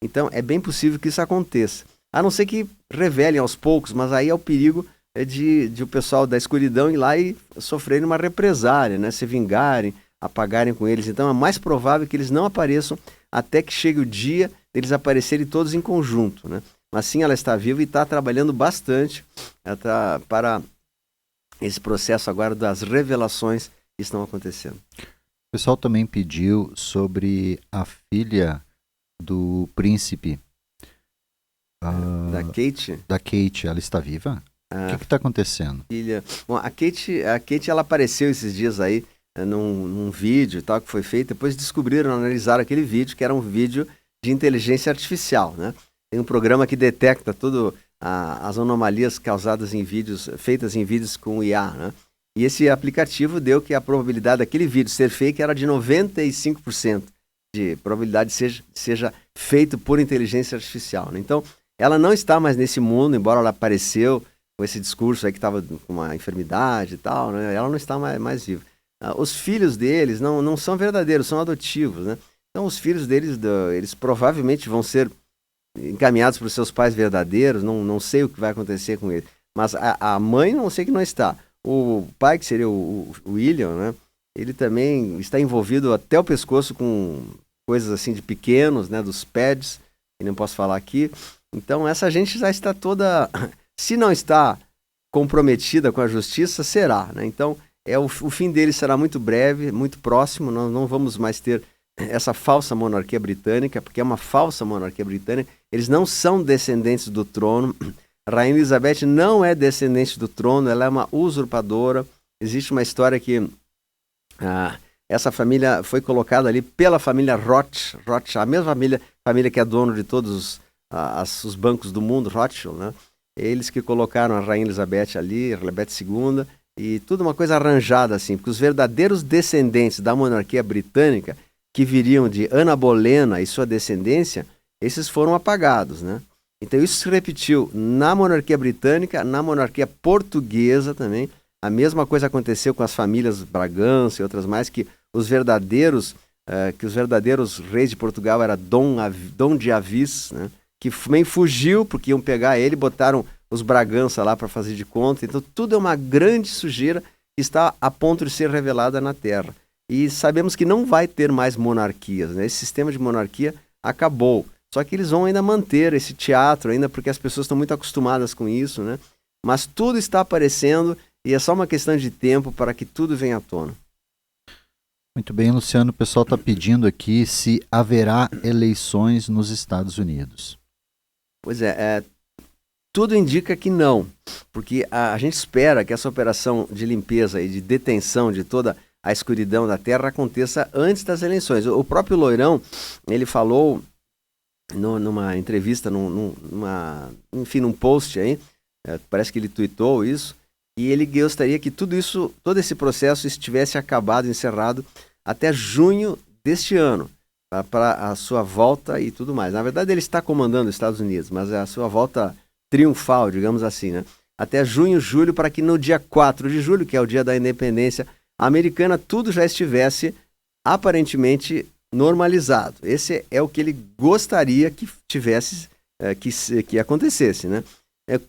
Então é bem possível que isso aconteça. A não ser que revelem aos poucos, mas aí é o perigo de o pessoal da escuridão ir lá e sofrerem uma represália, né? Se vingarem, apagarem com eles. Então é mais provável que eles não apareçam até que chegue o dia deles aparecerem todos em conjunto, né? Mas sim, ela está viva e está trabalhando bastante para esse processo agora das revelações que estão acontecendo. O pessoal também pediu sobre a filha do príncipe. Da Kate? Da Kate, ela está viva? O que está acontecendo? Filha. Bom, a Kate ela apareceu esses dias aí num vídeo e tal, que foi feito. Depois descobriram, analisaram aquele vídeo, que era um vídeo de inteligência artificial, né? Tem um programa que detecta tudo as anomalias causadas em vídeos, feitas em vídeos com IA, né? E esse aplicativo deu que a probabilidade daquele vídeo ser fake era de 95% de probabilidade de seja feito por inteligência artificial, né? Então, ela não está mais nesse mundo, embora ela apareceu com esse discurso aí que estava com uma enfermidade e tal, né? Ela não está mais viva. Os filhos deles não são verdadeiros, são adotivos, né? Então, os filhos deles, eles provavelmente vão ser encaminhados para os seus pais verdadeiros, não sei o que vai acontecer com eles. Mas a mãe não sei que não está. O pai, que seria o William, né? Ele também está envolvido até o pescoço com coisas assim de pequenos, né? Dos pads, que não posso falar aqui. Então essa gente já está toda, se não está comprometida com a justiça, será, né? Então o fim dele será muito breve, muito próximo. Nós não vamos mais ter essa falsa monarquia britânica, porque é uma falsa monarquia britânica. Eles não são descendentes do trono. A Rainha Elizabeth não é descendente do trono, ela é uma usurpadora. Existe uma história que essa família foi colocada ali pela família Rothschild, a mesma família que é dono de todos os bancos do mundo, Rothschild, né? Eles que colocaram a Rainha Elizabeth ali, Elizabeth II, e tudo uma coisa arranjada assim, porque os verdadeiros descendentes da monarquia britânica, que viriam de Ana Bolena e sua descendência, esses foram apagados, né? Então isso se repetiu na monarquia britânica, na monarquia portuguesa também. A mesma coisa aconteceu com as famílias Bragança e outras mais, que os verdadeiros reis de Portugal era Dom de Avis, né? Que também fugiu porque iam pegar ele, botaram os Bragança lá para fazer de conta. Então tudo é uma grande sujeira que está a ponto de ser revelada na Terra. E sabemos que não vai ter mais monarquias, né? Esse sistema de monarquia acabou. Só que eles vão ainda manter esse teatro, ainda porque as pessoas estão muito acostumadas com isso, né? Mas tudo está aparecendo e é só uma questão de tempo para que tudo venha à tona. Muito bem, Luciano. O pessoal está pedindo aqui se haverá eleições nos Estados Unidos. Pois tudo indica que não, porque a gente espera que essa operação de limpeza e de detenção de toda a escuridão da Terra aconteça antes das eleições. O próprio Loirão, ele falou numa entrevista, num post aí, parece que ele tweetou isso, e ele gostaria que todo esse processo estivesse acabado, encerrado, até junho deste ano, para a sua volta e tudo mais. Na verdade, ele está comandando os Estados Unidos, mas é a sua volta triunfal, digamos assim, né? até junho, julho, para que no dia 4 de julho, que é o dia da independência americana, tudo já estivesse aparentemente normalizado. Esse é o que ele gostaria que tivesse, que acontecesse, né?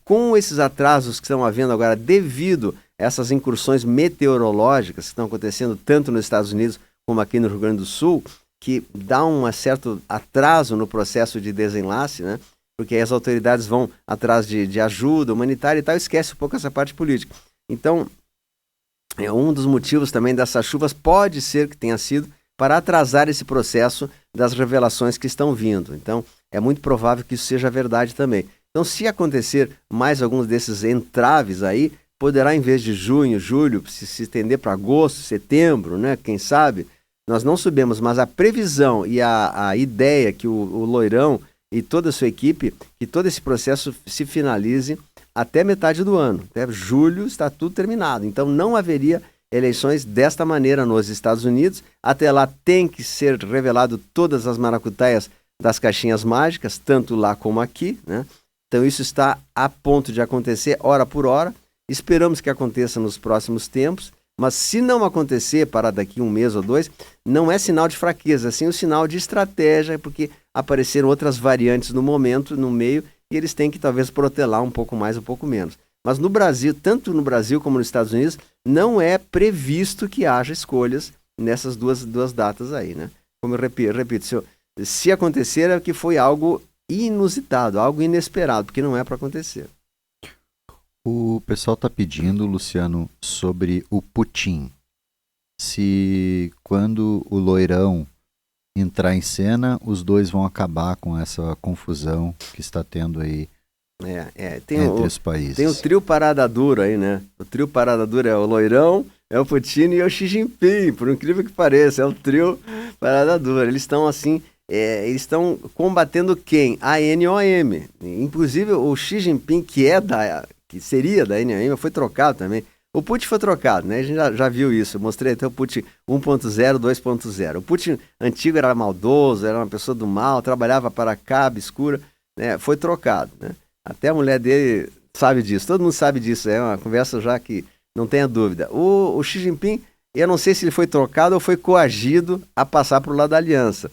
Com esses atrasos que estão havendo agora devido a essas incursões meteorológicas que estão acontecendo tanto nos Estados Unidos como aqui no Rio Grande do Sul, que dá um certo atraso no processo de desenlace, né? Porque as autoridades vão atrás de ajuda humanitária e tal, esquece um pouco essa parte política. Então, um dos motivos também dessas chuvas pode ser que tenha sido para atrasar esse processo das revelações que estão vindo. Então, é muito provável que isso seja verdade também. Então, se acontecer mais alguns desses entraves aí, poderá, em vez de junho, julho, se estender para agosto, setembro, né? Quem sabe? Nós não sabemos, mas a previsão e a ideia que o Loirão e toda a sua equipe, que todo esse processo se finalize até metade do ano. Até julho está tudo terminado. Então não haveria eleições desta maneira nos Estados Unidos. Até lá tem que ser revelado todas as maracutaias das caixinhas mágicas, tanto lá como aqui, né? Então isso está a ponto de acontecer hora por hora. Esperamos que aconteça nos próximos tempos. Mas se não acontecer para daqui um mês ou dois, não é sinal de fraqueza, é sim um sinal de estratégia, porque apareceram outras variantes no momento, no meio, e eles têm que talvez protelar um pouco mais, um pouco menos. Mas no Brasil, tanto no Brasil como nos Estados Unidos, não é previsto que haja escolhas nessas duas datas aí, né? Como eu repito, se acontecer é que foi algo inusitado, algo inesperado, porque não é para acontecer. O pessoal está pedindo, Luciano, sobre o Putin. Se quando o Loirão entrar em cena, os dois vão acabar com essa confusão que está tendo aí entre os países. Tem o trio Parada Dura aí, né? O trio Parada Dura é o Loirão, é o Putin e é o Xi Jinping, por incrível que pareça, é o trio Parada Dura. Eles estão assim, eles estão combatendo quem? A NOM. Inclusive o Xi Jinping, que seria da NOM, foi trocado também. O Putin foi trocado, né? A gente já viu isso. Eu mostrei até o Putin 1.0, 2.0. O Putin antigo era maldoso, era uma pessoa do mal, trabalhava para cá, obscura, né? Foi trocado, né? Até a mulher dele sabe disso, todo mundo sabe disso, é uma conversa já que não tenha dúvida. O Xi Jinping, eu não sei se ele foi trocado ou foi coagido a passar para o lado da aliança.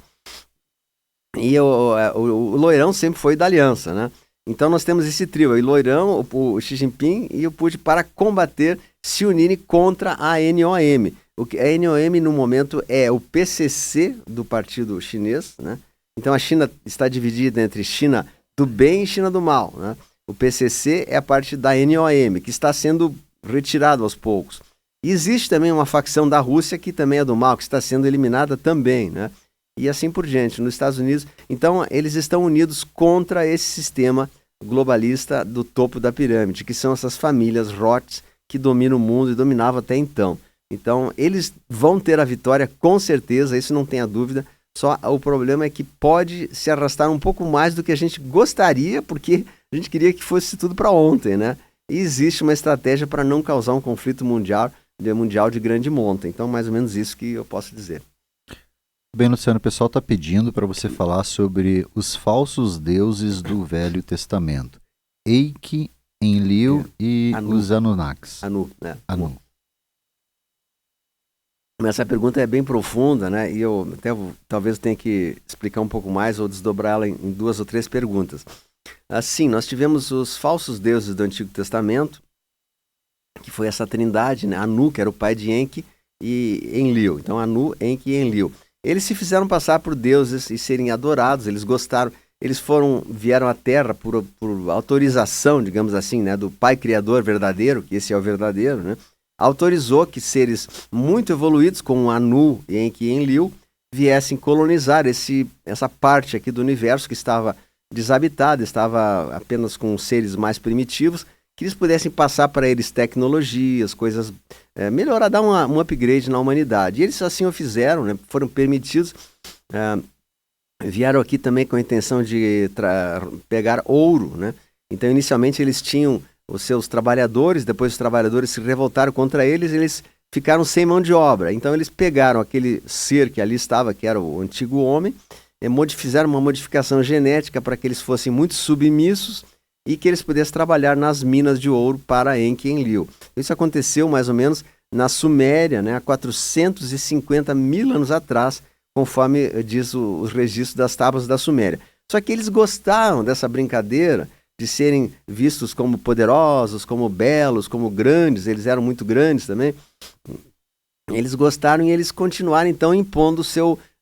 E o Loirão sempre foi da aliança, né? Então nós temos esse trio, o Loirão, o Xi Jinping e o Putin para combater, se unirem contra a NOM. A NOM no momento é o PCC do partido chinês, né? Então a China está dividida entre China do bem e China do mal, né? O PCC é a parte da NOM, que está sendo retirado aos poucos. E existe também uma facção da Rússia que também é do mal, que está sendo eliminada também, né? E assim por diante, nos Estados Unidos. Então, eles estão unidos contra esse sistema globalista do topo da pirâmide, que são essas famílias Roths que dominam o mundo e dominavam até então. Então, eles vão ter a vitória com certeza, isso não tenha dúvida. Só o problema é que pode se arrastar um pouco mais do que a gente gostaria, porque a gente queria que fosse tudo para ontem, né? E existe uma estratégia para não causar um conflito mundial de grande monta. Então, mais ou menos isso que eu posso dizer. Bem, Luciano, o pessoal está pedindo para você falar sobre os falsos deuses do Velho Testamento. Eike, Enlil e Anu. os Anunnakis. Anu, né? Anu. Essa pergunta é bem profunda, né? E eu até talvez tenha que explicar um pouco mais ou desdobrar ela em 2 ou 3 perguntas. Assim, nós tivemos os falsos deuses do Antigo Testamento, que foi essa trindade, né? Anu, que era o pai de Enki, e Enlil. Então, Anu, Enki e Enlil. Eles se fizeram passar por deuses e serem adorados, eles gostaram, eles vieram à Terra por autorização, digamos assim, né, do Pai Criador verdadeiro, que esse é o verdadeiro, né, autorizou que seres muito evoluídos, como Anu, Enki e Enlil, viessem colonizar essa parte aqui do universo que estava desabitada, estava apenas com seres mais primitivos, que eles pudessem passar para eles tecnologias, coisas, melhorar, dar um upgrade na humanidade. E eles assim o fizeram, né? Foram permitidos, vieram aqui também com a intenção de pegar ouro, né? Então, inicialmente, eles tinham os seus trabalhadores, depois os trabalhadores se revoltaram contra eles, eles ficaram sem mão de obra. Então, eles pegaram aquele ser que ali estava, que era o antigo homem, fizeram uma modificação genética para que eles fossem muito submissos, e que eles pudessem trabalhar nas minas de ouro para Enki e Enlil. Isso aconteceu mais ou menos na Suméria, né, há 450 mil anos atrás, conforme diz os registros das tábuas da Suméria. Só que eles gostaram dessa brincadeira de serem vistos como poderosos, como belos, como grandes, eles eram muito grandes também. Eles gostaram e eles continuaram então impondo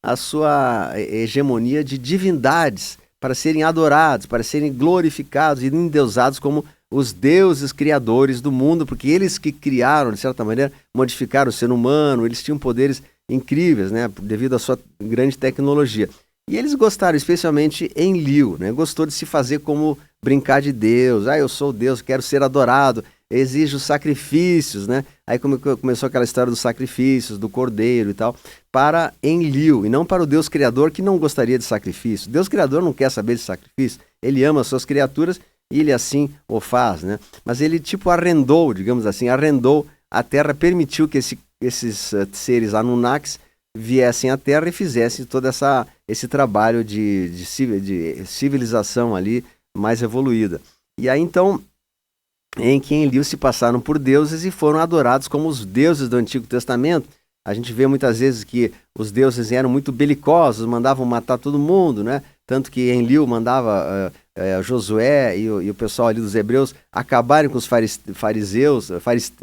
a sua hegemonia de divindades para serem adorados, para serem glorificados e endeusados como os deuses criadores do mundo, porque eles que criaram, de certa maneira, modificaram o ser humano, eles tinham poderes incríveis, né, devido à sua grande tecnologia. E eles gostaram, especialmente Enlil, né, gostou de se fazer como brincar de Deus. Eu sou Deus, quero ser adorado, exijo sacrifícios, né? Aí começou aquela história dos sacrifícios, do cordeiro e tal, para Enlil, e não para o Deus Criador, que não gostaria de sacrifício. Deus Criador não quer saber de sacrifício, ele ama as suas criaturas e ele assim o faz, né? Mas ele arrendou, digamos assim, arrendou a terra, permitiu que esses seres Anunnakis viessem à Terra e fizessem todo esse trabalho de civilização ali mais evoluída. E aí então, Enki e Enlil se passaram por deuses e foram adorados como os deuses do Antigo Testamento. A gente vê muitas vezes que os deuses eram muito belicosos, mandavam matar todo mundo, né? Tanto que Enlil mandava Josué e o pessoal ali dos hebreus acabarem com os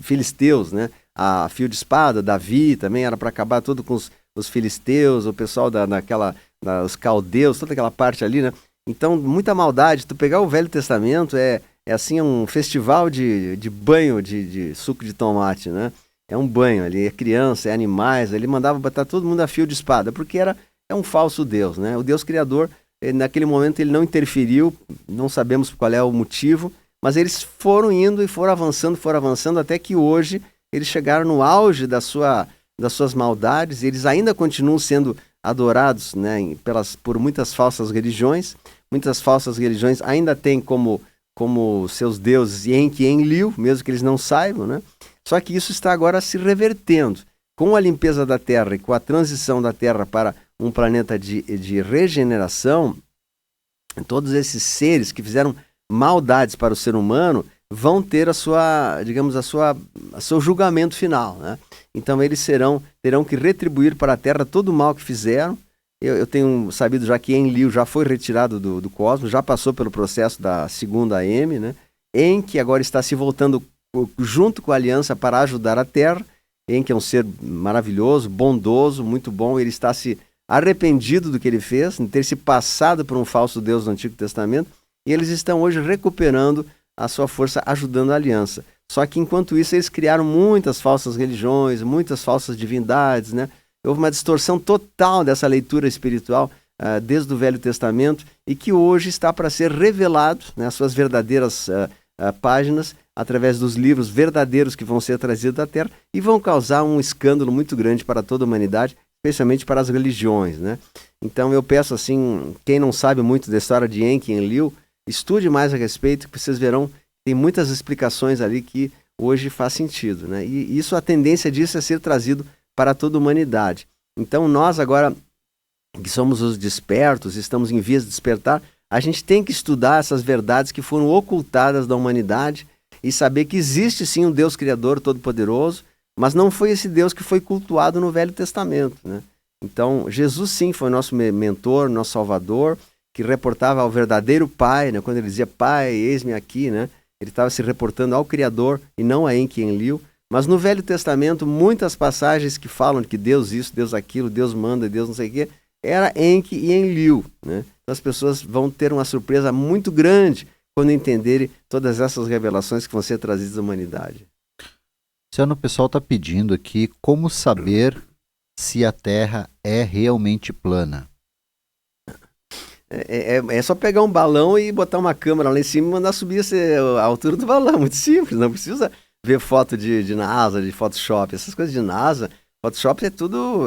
filisteus, né? A fio de espada, Davi também era para acabar tudo com os filisteus, o pessoal os caldeus, toda aquela parte ali, né? Então, muita maldade. Tu pegar o Velho Testamento é assim um festival de banho de suco de tomate, né? É um banho ali, é criança, é animais. Ele mandava botar todo mundo a fio de espada, porque é um falso Deus, né? O Deus Criador, naquele momento, ele não interferiu, não sabemos qual é o motivo, mas eles foram indo e foram avançando, até que hoje eles chegaram no auge das suas maldades, e eles ainda continuam sendo adorados, né, por muitas falsas religiões. Muitas falsas religiões ainda têm como seus deuses Enki e Enlil, mesmo que eles não saibam, né? Só que isso está agora se revertendo. Com a limpeza da Terra e com a transição da Terra para um planeta de regeneração, todos esses seres que fizeram maldades para o ser humano vão ter o seu julgamento final, né? Então eles terão que retribuir para a Terra todo o mal que fizeram. Eu tenho sabido já que Enlil já foi retirado do cosmos, já passou pelo processo da segunda AM, né? Enki agora está se voltando junto com a aliança para ajudar a Terra. Enki é um ser maravilhoso, bondoso, muito bom. Ele está se arrependido do que ele fez, de ter se passado por um falso Deus do Antigo Testamento, e eles estão hoje recuperando a sua força, ajudando a aliança. Só que enquanto isso eles criaram muitas falsas religiões, muitas falsas divindades, né? Houve uma distorção total dessa leitura espiritual desde o Velho Testamento, e que hoje está para ser revelado, né, as suas verdadeiras páginas, através dos livros verdadeiros que vão ser trazidos da Terra, e vão causar um escândalo muito grande para toda a humanidade, especialmente para as religiões, né? Então eu peço assim, quem não sabe muito da história de Enki e Enlil, estude mais a respeito, que vocês verão, tem muitas explicações ali que hoje faz sentido, né? E a tendência disso é ser trazido para toda a humanidade. Então nós agora, que somos os despertos, estamos em vias de despertar, a gente tem que estudar essas verdades que foram ocultadas da humanidade e saber que existe sim um Deus Criador Todo-Poderoso, mas não foi esse Deus que foi cultuado no Velho Testamento, né? Então Jesus sim foi nosso mentor, nosso Salvador, que reportava ao verdadeiro Pai, né? Quando ele dizia, Pai, eis-me aqui, né? Ele estava se reportando ao Criador e não a Enki e Enlil. Mas no Velho Testamento, muitas passagens que falam de que Deus isso, Deus aquilo, Deus manda, Deus não sei o quê, era Enki e Enlil, né? Então as pessoas vão ter uma surpresa muito grande quando entenderem todas essas revelações que vão ser trazidas à humanidade. Luciano, o pessoal está pedindo aqui como saber se a Terra é realmente plana. É só pegar um balão e botar uma câmera lá em cima e mandar subir a altura do balão. Muito simples, não precisa ver foto de NASA, de Photoshop. Essas coisas de NASA, Photoshop é tudo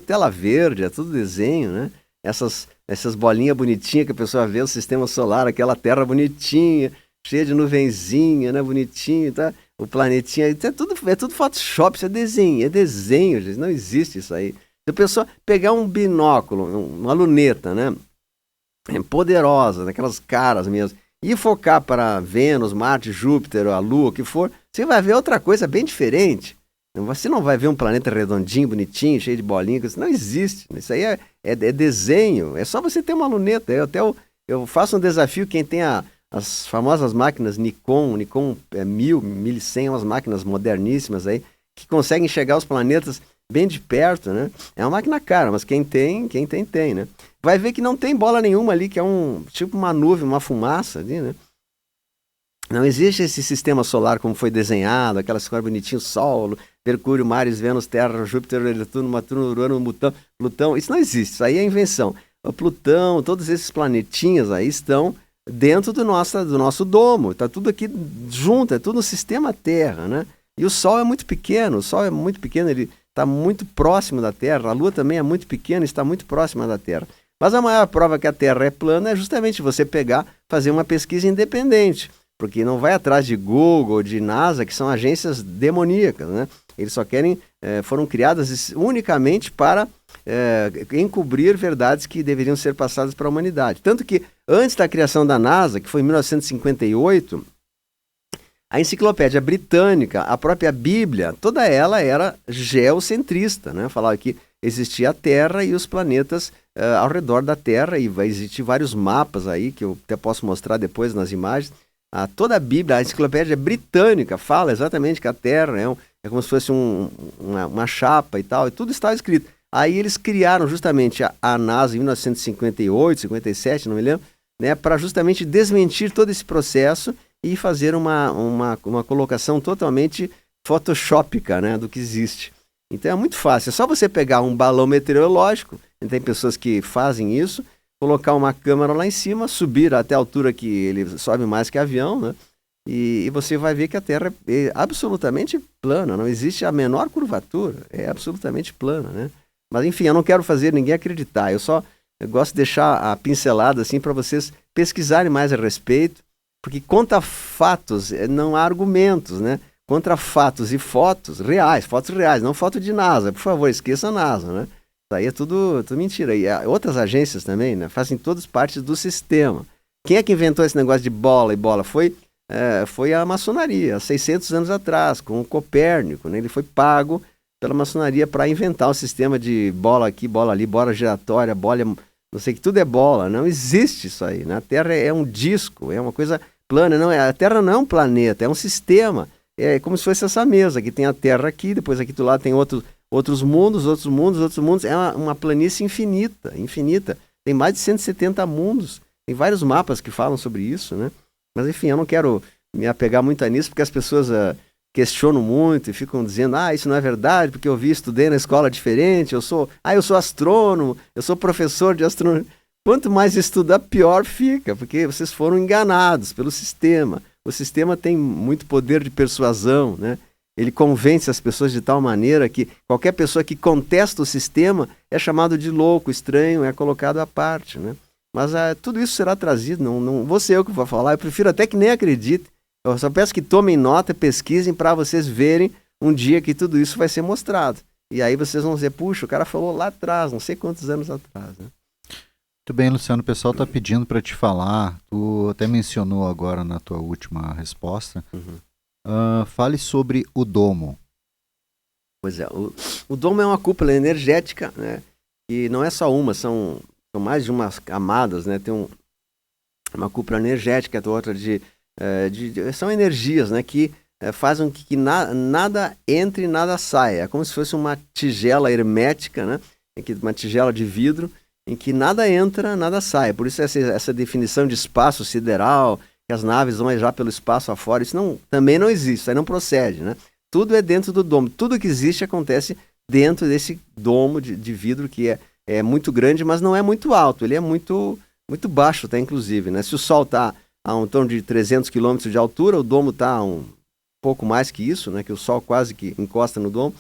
tela verde, é tudo desenho, né? Essas bolinhas bonitinhas que a pessoa vê, o sistema solar, aquela terra bonitinha, cheia de nuvenzinha, né? Bonitinho, tá? O planetinha, é tudo Photoshop, isso é desenho, gente, não existe isso aí. Se a pessoa pegar um binóculo, uma luneta, né, poderosa, daquelas caras mesmo, e focar para Vênus, Marte, Júpiter, a Lua, o que for, você vai ver outra coisa bem diferente. Você não vai ver um planeta redondinho, bonitinho, cheio de bolinhas. Isso não existe. Isso aí é desenho. É só você ter uma luneta. Eu faço um desafio, quem tem as famosas máquinas Nikon 1000, 1100, umas máquinas moderníssimas aí, que conseguem enxergar os planetas bem de perto, né? É uma máquina cara, mas quem tem, né? Vai ver que não tem bola nenhuma ali, que é tipo uma nuvem, uma fumaça ali, né? Não existe esse sistema solar como foi desenhado, aquelas cores bonitinhas, Sol, Mercúrio, Mars, Vênus, Terra, Júpiter, Netuno, Urano, Plutão. Isso não existe, isso aí é invenção. O Plutão, todos esses planetinhas aí estão dentro do nosso domo. Está tudo aqui junto, é tudo no sistema Terra, né? E o Sol é muito pequeno, ele está muito próximo da Terra. A Lua também é muito pequena e está muito próxima da Terra. Mas a maior prova que a Terra é plana é justamente você fazer uma pesquisa independente. Porque não vai atrás de Google, de NASA, que são agências demoníacas, né? Eles só foram criadas unicamente para encobrir verdades que deveriam ser passadas para a humanidade. Tanto que, antes da criação da NASA, que foi em 1958, a enciclopédia britânica, a própria Bíblia, toda ela era geocentrista, né? Falava que existia a Terra e os planetas ao redor da Terra, e vai existir vários mapas aí, que eu até posso mostrar depois nas imagens. Toda a Bíblia, a enciclopédia britânica fala exatamente que a Terra é como se fosse uma chapa e tal, e tudo está escrito. Aí eles criaram justamente a NASA em 1958, 57, não me lembro, né, para justamente desmentir todo esse processo e fazer uma colocação totalmente photoshópica, né, do que existe. Então é muito fácil, é só você pegar um balão meteorológico, tem pessoas que fazem isso, colocar uma câmera lá em cima, subir até a altura que ele sobe mais que avião, né? E você vai ver que a Terra é absolutamente plana, não existe a menor curvatura, é absolutamente plana, né? Mas enfim, eu não quero fazer ninguém acreditar, eu gosto de deixar a pincelada assim para vocês pesquisarem mais a respeito, porque contra fatos não há argumentos, né? Contra fatos e fotos reais, não foto de NASA, por favor, esqueça a NASA, né? Isso aí é tudo mentira. E outras agências também, né, fazem todas partes do sistema. Quem é que inventou esse negócio de bola e bola? Foi a maçonaria, há 600 anos atrás, com o Copérnico, né? Ele foi pago pela maçonaria para inventar um sistema de bola aqui, bola ali, bola giratória, bola, não sei, que tudo é bola. Não existe isso aí, né? A Terra é um disco, é uma coisa plana. A Terra não é um planeta, é um sistema. É como se fosse essa mesa, que tem a Terra aqui, depois aqui do lado tem outros mundos. É uma planície infinita. Tem mais de 170 mundos. Tem vários mapas que falam sobre isso, né? Mas enfim, eu não quero me apegar muito nisso, porque as pessoas questionam muito e ficam dizendo, isso não é verdade, porque eu estudei na escola diferente, eu sou astrônomo, eu sou professor de astronomia. Quanto mais estudar, pior fica, porque vocês foram enganados pelo sistema. O sistema tem muito poder de persuasão, né? Ele convence as pessoas de tal maneira que qualquer pessoa que contesta o sistema é chamado de louco, estranho, é colocado à parte, né? Mas tudo isso será trazido, não vou ser eu que vou falar, eu prefiro até que nem acredite. Eu só peço que tomem nota, pesquisem para vocês verem um dia que tudo isso vai ser mostrado. E aí vocês vão dizer, puxa, o cara falou lá atrás, não sei quantos anos atrás, né? Muito bem, Luciano, o pessoal está pedindo para te falar, tu até mencionou agora na tua última resposta, fale sobre o domo. Pois é, o domo é uma cúpula energética, né? E não é só uma, são mais de umas camadas, né? Tem uma cúpula energética, outra são energias, né? Que fazem que nada entre e nada saia. É como se fosse uma tigela hermética, né? Uma tigela de vidro, em que nada entra, nada sai. Por isso essa definição de espaço sideral, que as naves vão já pelo espaço afora, isso também não existe, isso aí não procede, né? Tudo é dentro do domo, tudo que existe acontece dentro desse domo de vidro que é muito grande, mas não é muito alto, ele é muito, muito baixo, tá, inclusive, né? Se o Sol está a um torno de 300 km de altura, o domo está a um pouco mais que isso, né? Que o Sol quase que encosta no domo.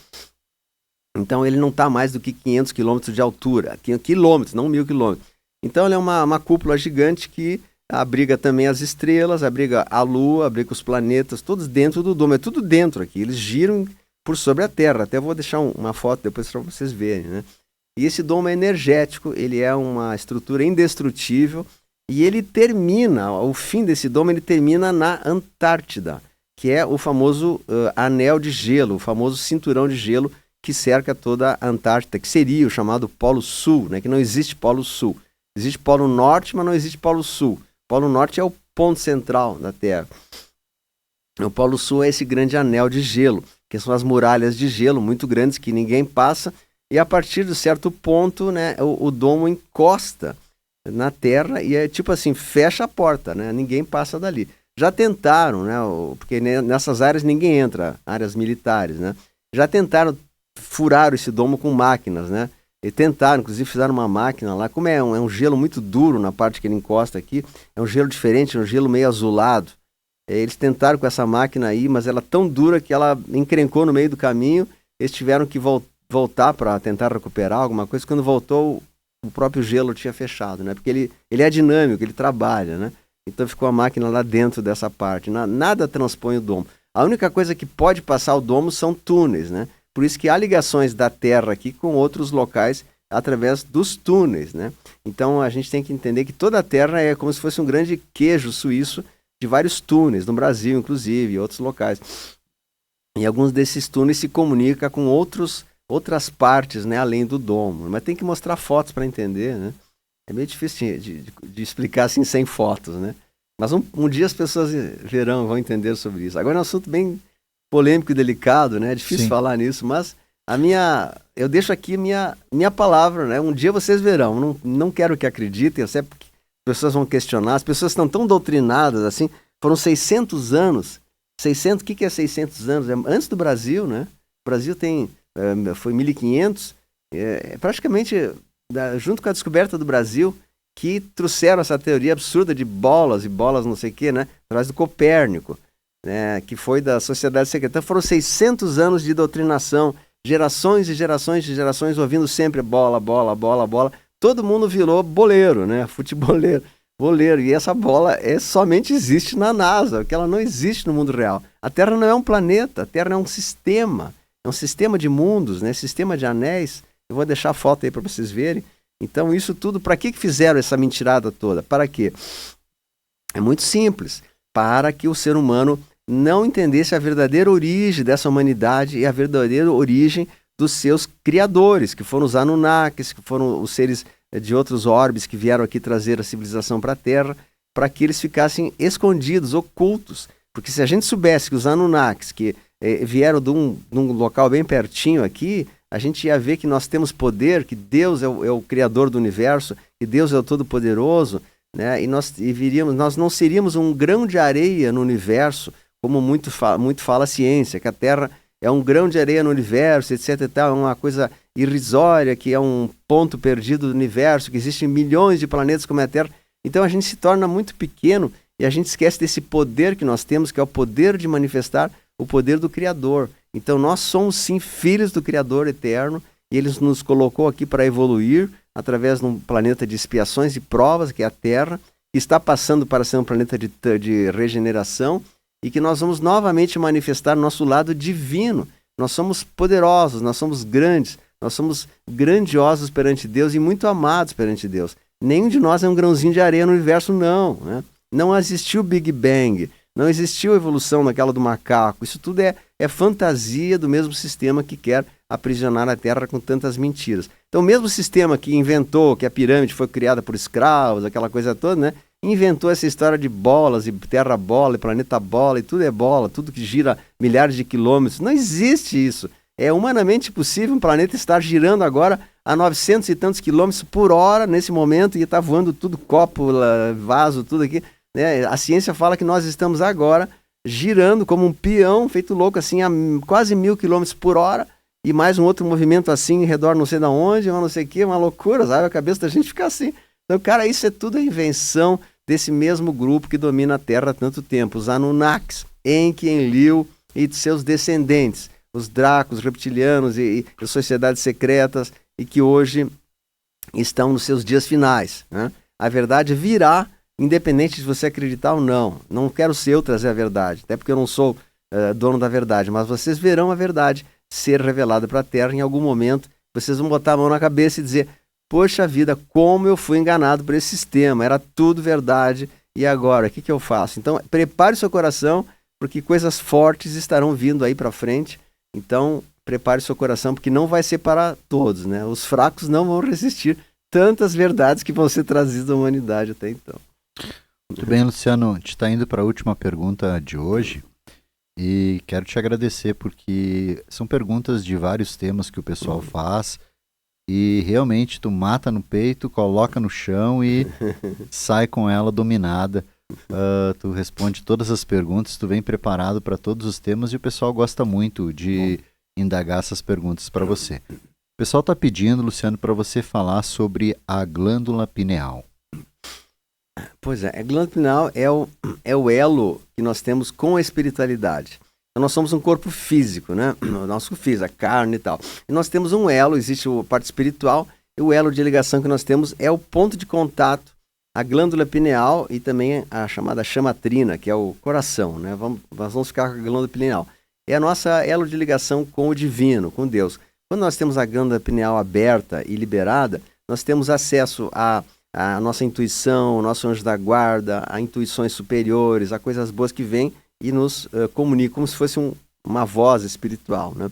Então ele não está mais do que 500 km de altura, quilômetros, não 1000 km. Então ele é uma cúpula gigante que abriga também as estrelas, abriga a Lua, abriga os planetas, todos dentro do domo, é tudo dentro aqui, eles giram por sobre a Terra. Até vou deixar uma foto depois para vocês verem, né? E esse domo é energético, ele é uma estrutura indestrutível, E ele termina, o fim desse domo, ele termina na Antártida, que é o famoso anel de gelo, o famoso cinturão de gelo que cerca toda a Antártida, que seria o chamado Polo Sul, né? Que não existe Polo Sul. Existe Polo Norte, mas não existe Polo Sul. Polo Norte é o ponto central da Terra. O Polo Sul é esse grande anel de gelo, que são as muralhas de gelo muito grandes que ninguém passa, e a partir de certo ponto, né, o domo encosta na Terra e é tipo assim, fecha a porta, né? Ninguém passa dali. Já tentaram, né? Porque nessas áreas ninguém entra, áreas militares, né? Já tentaram furar esse domo com máquinas, né? E tentaram, inclusive fizeram uma máquina lá, como é um gelo muito duro na parte que ele encosta aqui, é um gelo diferente, é um gelo meio azulado. Eles tentaram com essa máquina aí, mas ela é tão dura que ela encrencou no meio do caminho, eles tiveram que voltar para tentar recuperar alguma coisa, quando voltou o próprio gelo tinha fechado, né? Porque ele é dinâmico, ele trabalha, né? Então ficou a máquina lá dentro dessa parte, nada transpõe o domo. A única coisa que pode passar o domo são túneis, né? Por isso que há ligações da Terra aqui com outros locais através dos túneis, né? Então a gente tem que entender que toda a Terra é como se fosse um grande queijo suíço de vários túneis, no Brasil inclusive, e outros locais. E alguns desses túneis se comunicam com outras partes, né, além do domo. Mas tem que mostrar fotos para entender, né? É meio difícil de explicar assim sem fotos, né? Mas um dia as pessoas vão entender sobre isso. Agora é um assunto bem polêmico e delicado, né? É difícil falar nisso, mas eu deixo aqui minha palavra, né? Um dia vocês verão. Não quero que acreditem, eu sei porque as pessoas vão questionar. As pessoas estão tão doutrinadas assim. Foram 600 anos. 600, o que é 600 anos? É antes do Brasil, né? O Brasil foi 1500. Praticamente junto com a descoberta do Brasil, que trouxeram essa teoria absurda de bolas e bolas não sei o que, né? Através do Copérnico, né? Que foi da Sociedade Secreta. Foram 600 anos de doutrinação, gerações e gerações de gerações ouvindo sempre bola, bola, bola, bola. Todo mundo virou boleiro, né? Futeboleiro, boleiro. E essa bola somente existe na NASA, porque ela não existe no mundo real. A Terra não é um planeta, a Terra é um sistema de mundos, né? Sistema de anéis. Eu vou deixar a foto aí para vocês verem. Então isso tudo, para que fizeram essa mentirada toda? Para quê? É muito simples. Para que o ser humano não entendesse a verdadeira origem dessa humanidade e a verdadeira origem dos seus criadores, que foram os Anunnakis, que foram os seres de outros orbes que vieram aqui trazer a civilização para a Terra, para que eles ficassem escondidos, ocultos. Porque se a gente soubesse que os Anunnakis, que vieram de um local bem pertinho aqui, a gente ia ver que nós temos poder, que Deus é o criador do universo, que Deus é o todo-poderoso, né? E nós não seríamos um grão de areia no universo, como muito fala a ciência, que a Terra é um grão de areia no universo, etc. E tal, é uma coisa irrisória, que é um ponto perdido do universo, que existem milhões de planetas como a Terra. Então a gente se torna muito pequeno e a gente esquece desse poder que nós temos, que é o poder de manifestar o poder do Criador. Então nós somos sim filhos do Criador eterno e Ele nos colocou aqui para evoluir através de um planeta de expiações e provas, que é a Terra, que está passando para ser um planeta de regeneração e que nós vamos novamente manifestar nosso lado divino. Nós somos poderosos, nós somos grandes, nós somos grandiosos perante Deus e muito amados perante Deus. Nenhum de nós é um grãozinho de areia no universo, não, né? Não existiu Big Bang, não existiu evolução daquela do macaco. Isso tudo é fantasia do mesmo sistema que quer aprisionar a Terra com tantas mentiras. Então o mesmo sistema que inventou que a pirâmide foi criada por escravos, aquela coisa toda, né? Inventou essa história de bolas, e terra bola, e planeta bola, e tudo é bola, tudo que gira milhares de quilômetros. Não existe isso. É humanamente possível um planeta estar girando agora a 900 e tantos quilômetros por hora nesse momento e está voando tudo, copo, vaso, tudo aqui. Né? A ciência fala que nós estamos agora girando como um peão, feito louco assim, a quase 1000 quilômetros por hora, e mais um outro movimento assim, em redor não sei de onde, não sei o que, uma loucura, sabe? A cabeça da gente fica assim. Então, cara, isso é tudo a invenção desse mesmo grupo que domina a Terra há tanto tempo, os Anunnakis, Enki, Enlil e seus descendentes, os Dracos, reptilianos e sociedades secretas, e que hoje estão nos seus dias finais, né? A verdade virá, independente de você acreditar ou não. Não quero ser eu trazer a verdade, até porque eu não sou dono da verdade, mas vocês verão a verdade ser revelada para a Terra em algum momento. Vocês vão botar a mão na cabeça e dizer: poxa vida, como eu fui enganado por esse sistema, era tudo verdade, e agora, o que eu faço? Então, prepare o seu coração, porque coisas fortes estarão vindo aí para frente. Então, prepare o seu coração, porque não vai ser para todos, né? Os fracos não vão resistir tantas verdades que vão ser trazidas à humanidade até então. Muito bem, Luciano, a gente está indo para a última pergunta de hoje e quero te agradecer porque são perguntas de vários temas que o pessoal faz e realmente tu mata no peito, coloca no chão e sai com ela dominada. Tu responde todas as perguntas, tu vem preparado para todos os temas e o pessoal gosta muito de indagar essas perguntas para você. O pessoal está pedindo, Luciano, para você falar sobre a glândula pineal. Pois é, a glândula pineal é o elo que nós temos com a espiritualidade. Então, nós somos um corpo físico, né? O nosso físico, a carne e tal. E nós temos um elo, existe a parte espiritual, e o elo de ligação que nós temos é o ponto de contato, a glândula pineal e também a chamada chamatrina, que é o coração, né? Nós vamos ficar com a glândula pineal. É a nossa elo de ligação com o divino, com Deus. Quando nós temos a glândula pineal aberta e liberada, nós temos acesso à nossa intuição, ao nosso anjo da guarda, a intuições superiores, a coisas boas que vêm e nos comunicam como se fosse uma voz espiritual, né?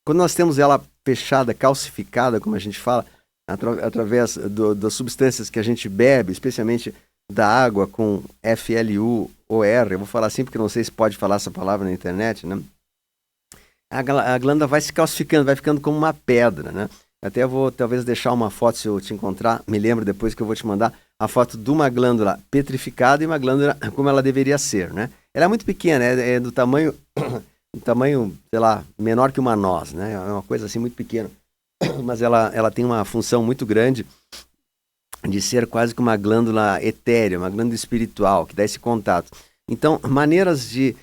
Quando nós temos ela fechada, calcificada, como a gente fala, através das substâncias que a gente bebe, especialmente da água com FLUOR, eu vou falar assim porque não sei se pode falar essa palavra na internet, né? A glândula vai se calcificando, vai ficando como uma pedra, né? Até vou talvez deixar uma foto, se eu te encontrar, me lembro depois que eu vou te mandar a foto de uma glândula petrificada e uma glândula como ela deveria ser, né? Ela é muito pequena, é do tamanho, sei lá, menor que uma noz, né? É uma coisa assim muito pequena, mas ela tem uma função muito grande de ser quase que uma glândula etérea, uma glândula espiritual, que dá esse contato. Então, maneiras de...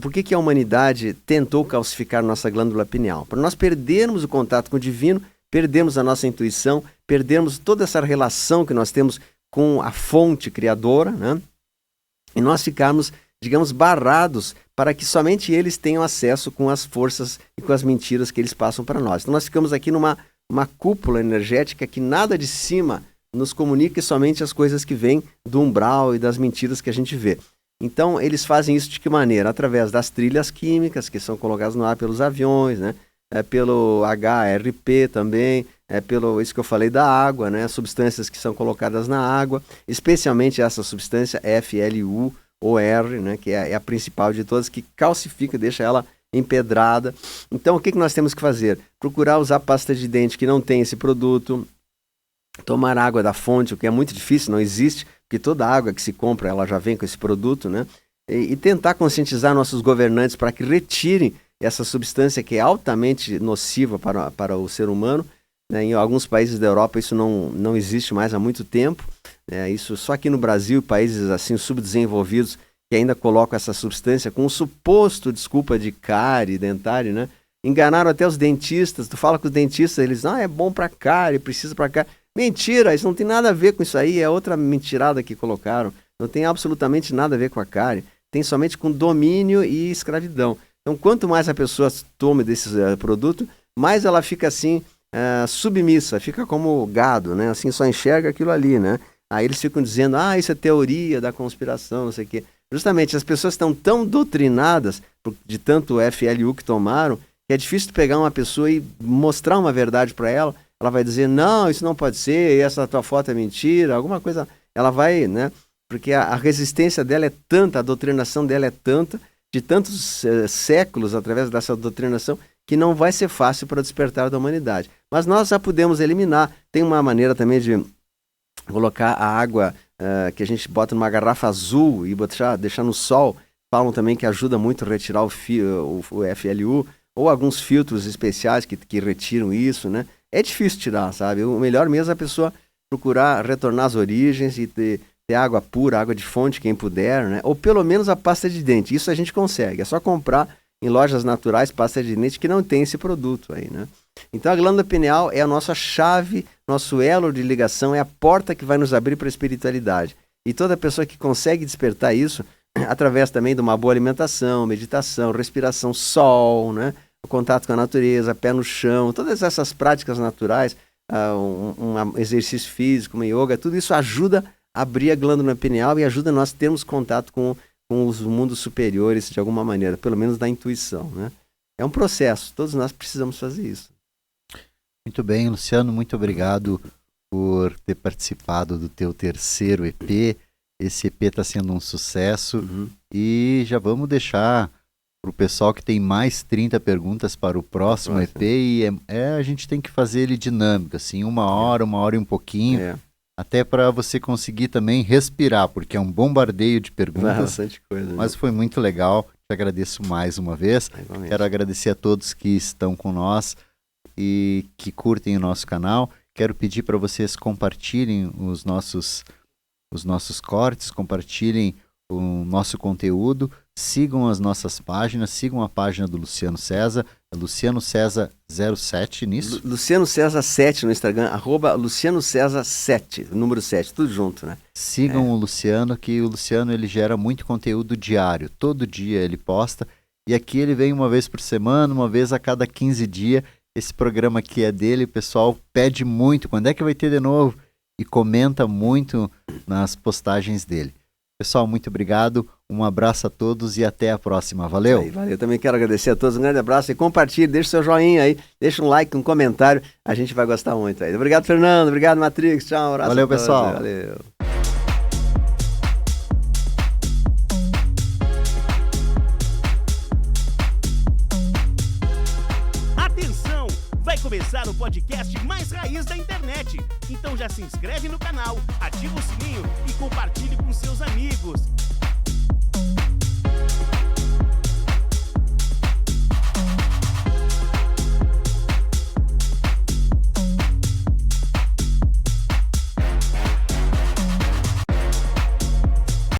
por que a humanidade tentou calcificar nossa glândula pineal? Para nós perdermos o contato com o divino, perdermos a nossa intuição, perdermos toda essa relação que nós temos com a fonte criadora, né? E nós ficarmos, digamos, barrados para que somente eles tenham acesso com as forças e com as mentiras que eles passam para nós. Então nós ficamos aqui numa cúpula energética que nada de cima nos comunica, e somente as coisas que vêm do umbral e das mentiras que a gente vê. Então, eles fazem isso de que maneira? Através das trilhas químicas que são colocadas no ar pelos aviões, né? Pelo HRP também, pelo isso que eu falei da água, né? Substâncias que são colocadas na água, especialmente essa substância FLUOR, né? Que é a principal de todas, que calcifica, deixa ela empedrada. Então, o que nós temos que fazer? Procurar usar pasta de dente que não tem esse produto, tomar água da fonte, o que é muito difícil, não existe, porque toda água que se compra, ela já vem com esse produto, né? E tentar conscientizar nossos governantes para que retirem essa substância que é altamente nociva para o ser humano, né? Em alguns países da Europa isso não existe mais há muito tempo, né? Isso só aqui no Brasil, países assim subdesenvolvidos, que ainda colocam essa substância com um suposto desculpa de cárie dentária, né? Enganaram até os dentistas. Tu fala com os dentistas, eles, é bom para cárie, precisa para cárie. Mentira, isso não tem nada a ver com isso aí, é outra mentirada que colocaram. Não tem absolutamente nada a ver com a cárie, tem somente com domínio e escravidão. Então, quanto mais a pessoa toma desse produto, mais ela fica assim, submissa, fica como gado, né? Assim, só enxerga aquilo ali, né? Aí eles ficam dizendo, isso é teoria da conspiração, não sei o quê. Justamente, as pessoas estão tão doutrinadas de tanto FLU que tomaram, que é difícil pegar uma pessoa e mostrar uma verdade para ela. Ela vai dizer, não, isso não pode ser, essa tua foto é mentira, alguma coisa. Ela vai, né? Porque a resistência dela é tanta, a doutrinação dela é tanta, de tantos séculos através dessa doutrinação, que não vai ser fácil para o despertar da humanidade. Mas nós já podemos eliminar. Tem uma maneira também de colocar a água que a gente bota numa garrafa azul e deixar no sol. Falam também que ajuda muito a retirar o FLU, ou alguns filtros especiais que retiram isso, né? É difícil tirar, sabe? O melhor mesmo é a pessoa procurar retornar às origens e ter água pura, água de fonte, quem puder, né? Ou pelo menos a pasta de dente. Isso a gente consegue. É só comprar em lojas naturais pasta de dente que não tem esse produto aí, né? Então a glândula pineal é a nossa chave, nosso elo de ligação, é a porta que vai nos abrir para a espiritualidade. E toda pessoa que consegue despertar isso, através também de uma boa alimentação, meditação, respiração, sol, né? O contato com a natureza, pé no chão, todas essas práticas naturais um exercício físico, uma yoga, tudo isso ajuda a abrir a glândula pineal e ajuda nós a termos contato com os mundos superiores de alguma maneira, pelo menos da intuição, né? É um processo, todos nós precisamos fazer isso. Muito bem, Luciano, muito obrigado por ter participado do teu terceiro EP. Esse EP está sendo um sucesso e já vamos deixar para o pessoal que tem mais 30 perguntas para o próximo EP e a gente tem que fazer ele dinâmico, assim, uma hora e um pouquinho, até para você conseguir também respirar, porque é um bombardeio de perguntas, bastante coisa, mas foi muito legal, te agradeço mais uma vez, quero agradecer a todos que estão com nós e que curtem o nosso canal, quero pedir para vocês compartilhem os nossos cortes, compartilhem o nosso conteúdo, sigam as nossas páginas, sigam a página do Luciano César, Luciano César 07 nisso. Luciano César 7 no Instagram, @Luciano César 7, número 7, tudo junto, né? Sigam o Luciano, que o Luciano ele gera muito conteúdo diário, todo dia ele posta, e aqui ele vem uma vez por semana, uma vez a cada 15 dias, esse programa aqui é dele, o pessoal pede muito, quando é que vai ter de novo? E comenta muito nas postagens dele. Pessoal, muito obrigado, um abraço a todos e até a próxima. Valeu! Valeu, também quero agradecer a todos, um grande abraço e compartilhe, deixa seu joinha aí, deixa um like, um comentário, a gente vai gostar muito aí. Obrigado, Fernando, obrigado, Matrix, tchau, um abraço. Valeu, pessoal! Valeu! Atenção! Vai começar o podcast mais raiz da internet. Então já se inscreve no canal, ativa o sininho e compartilhe com seus amigos.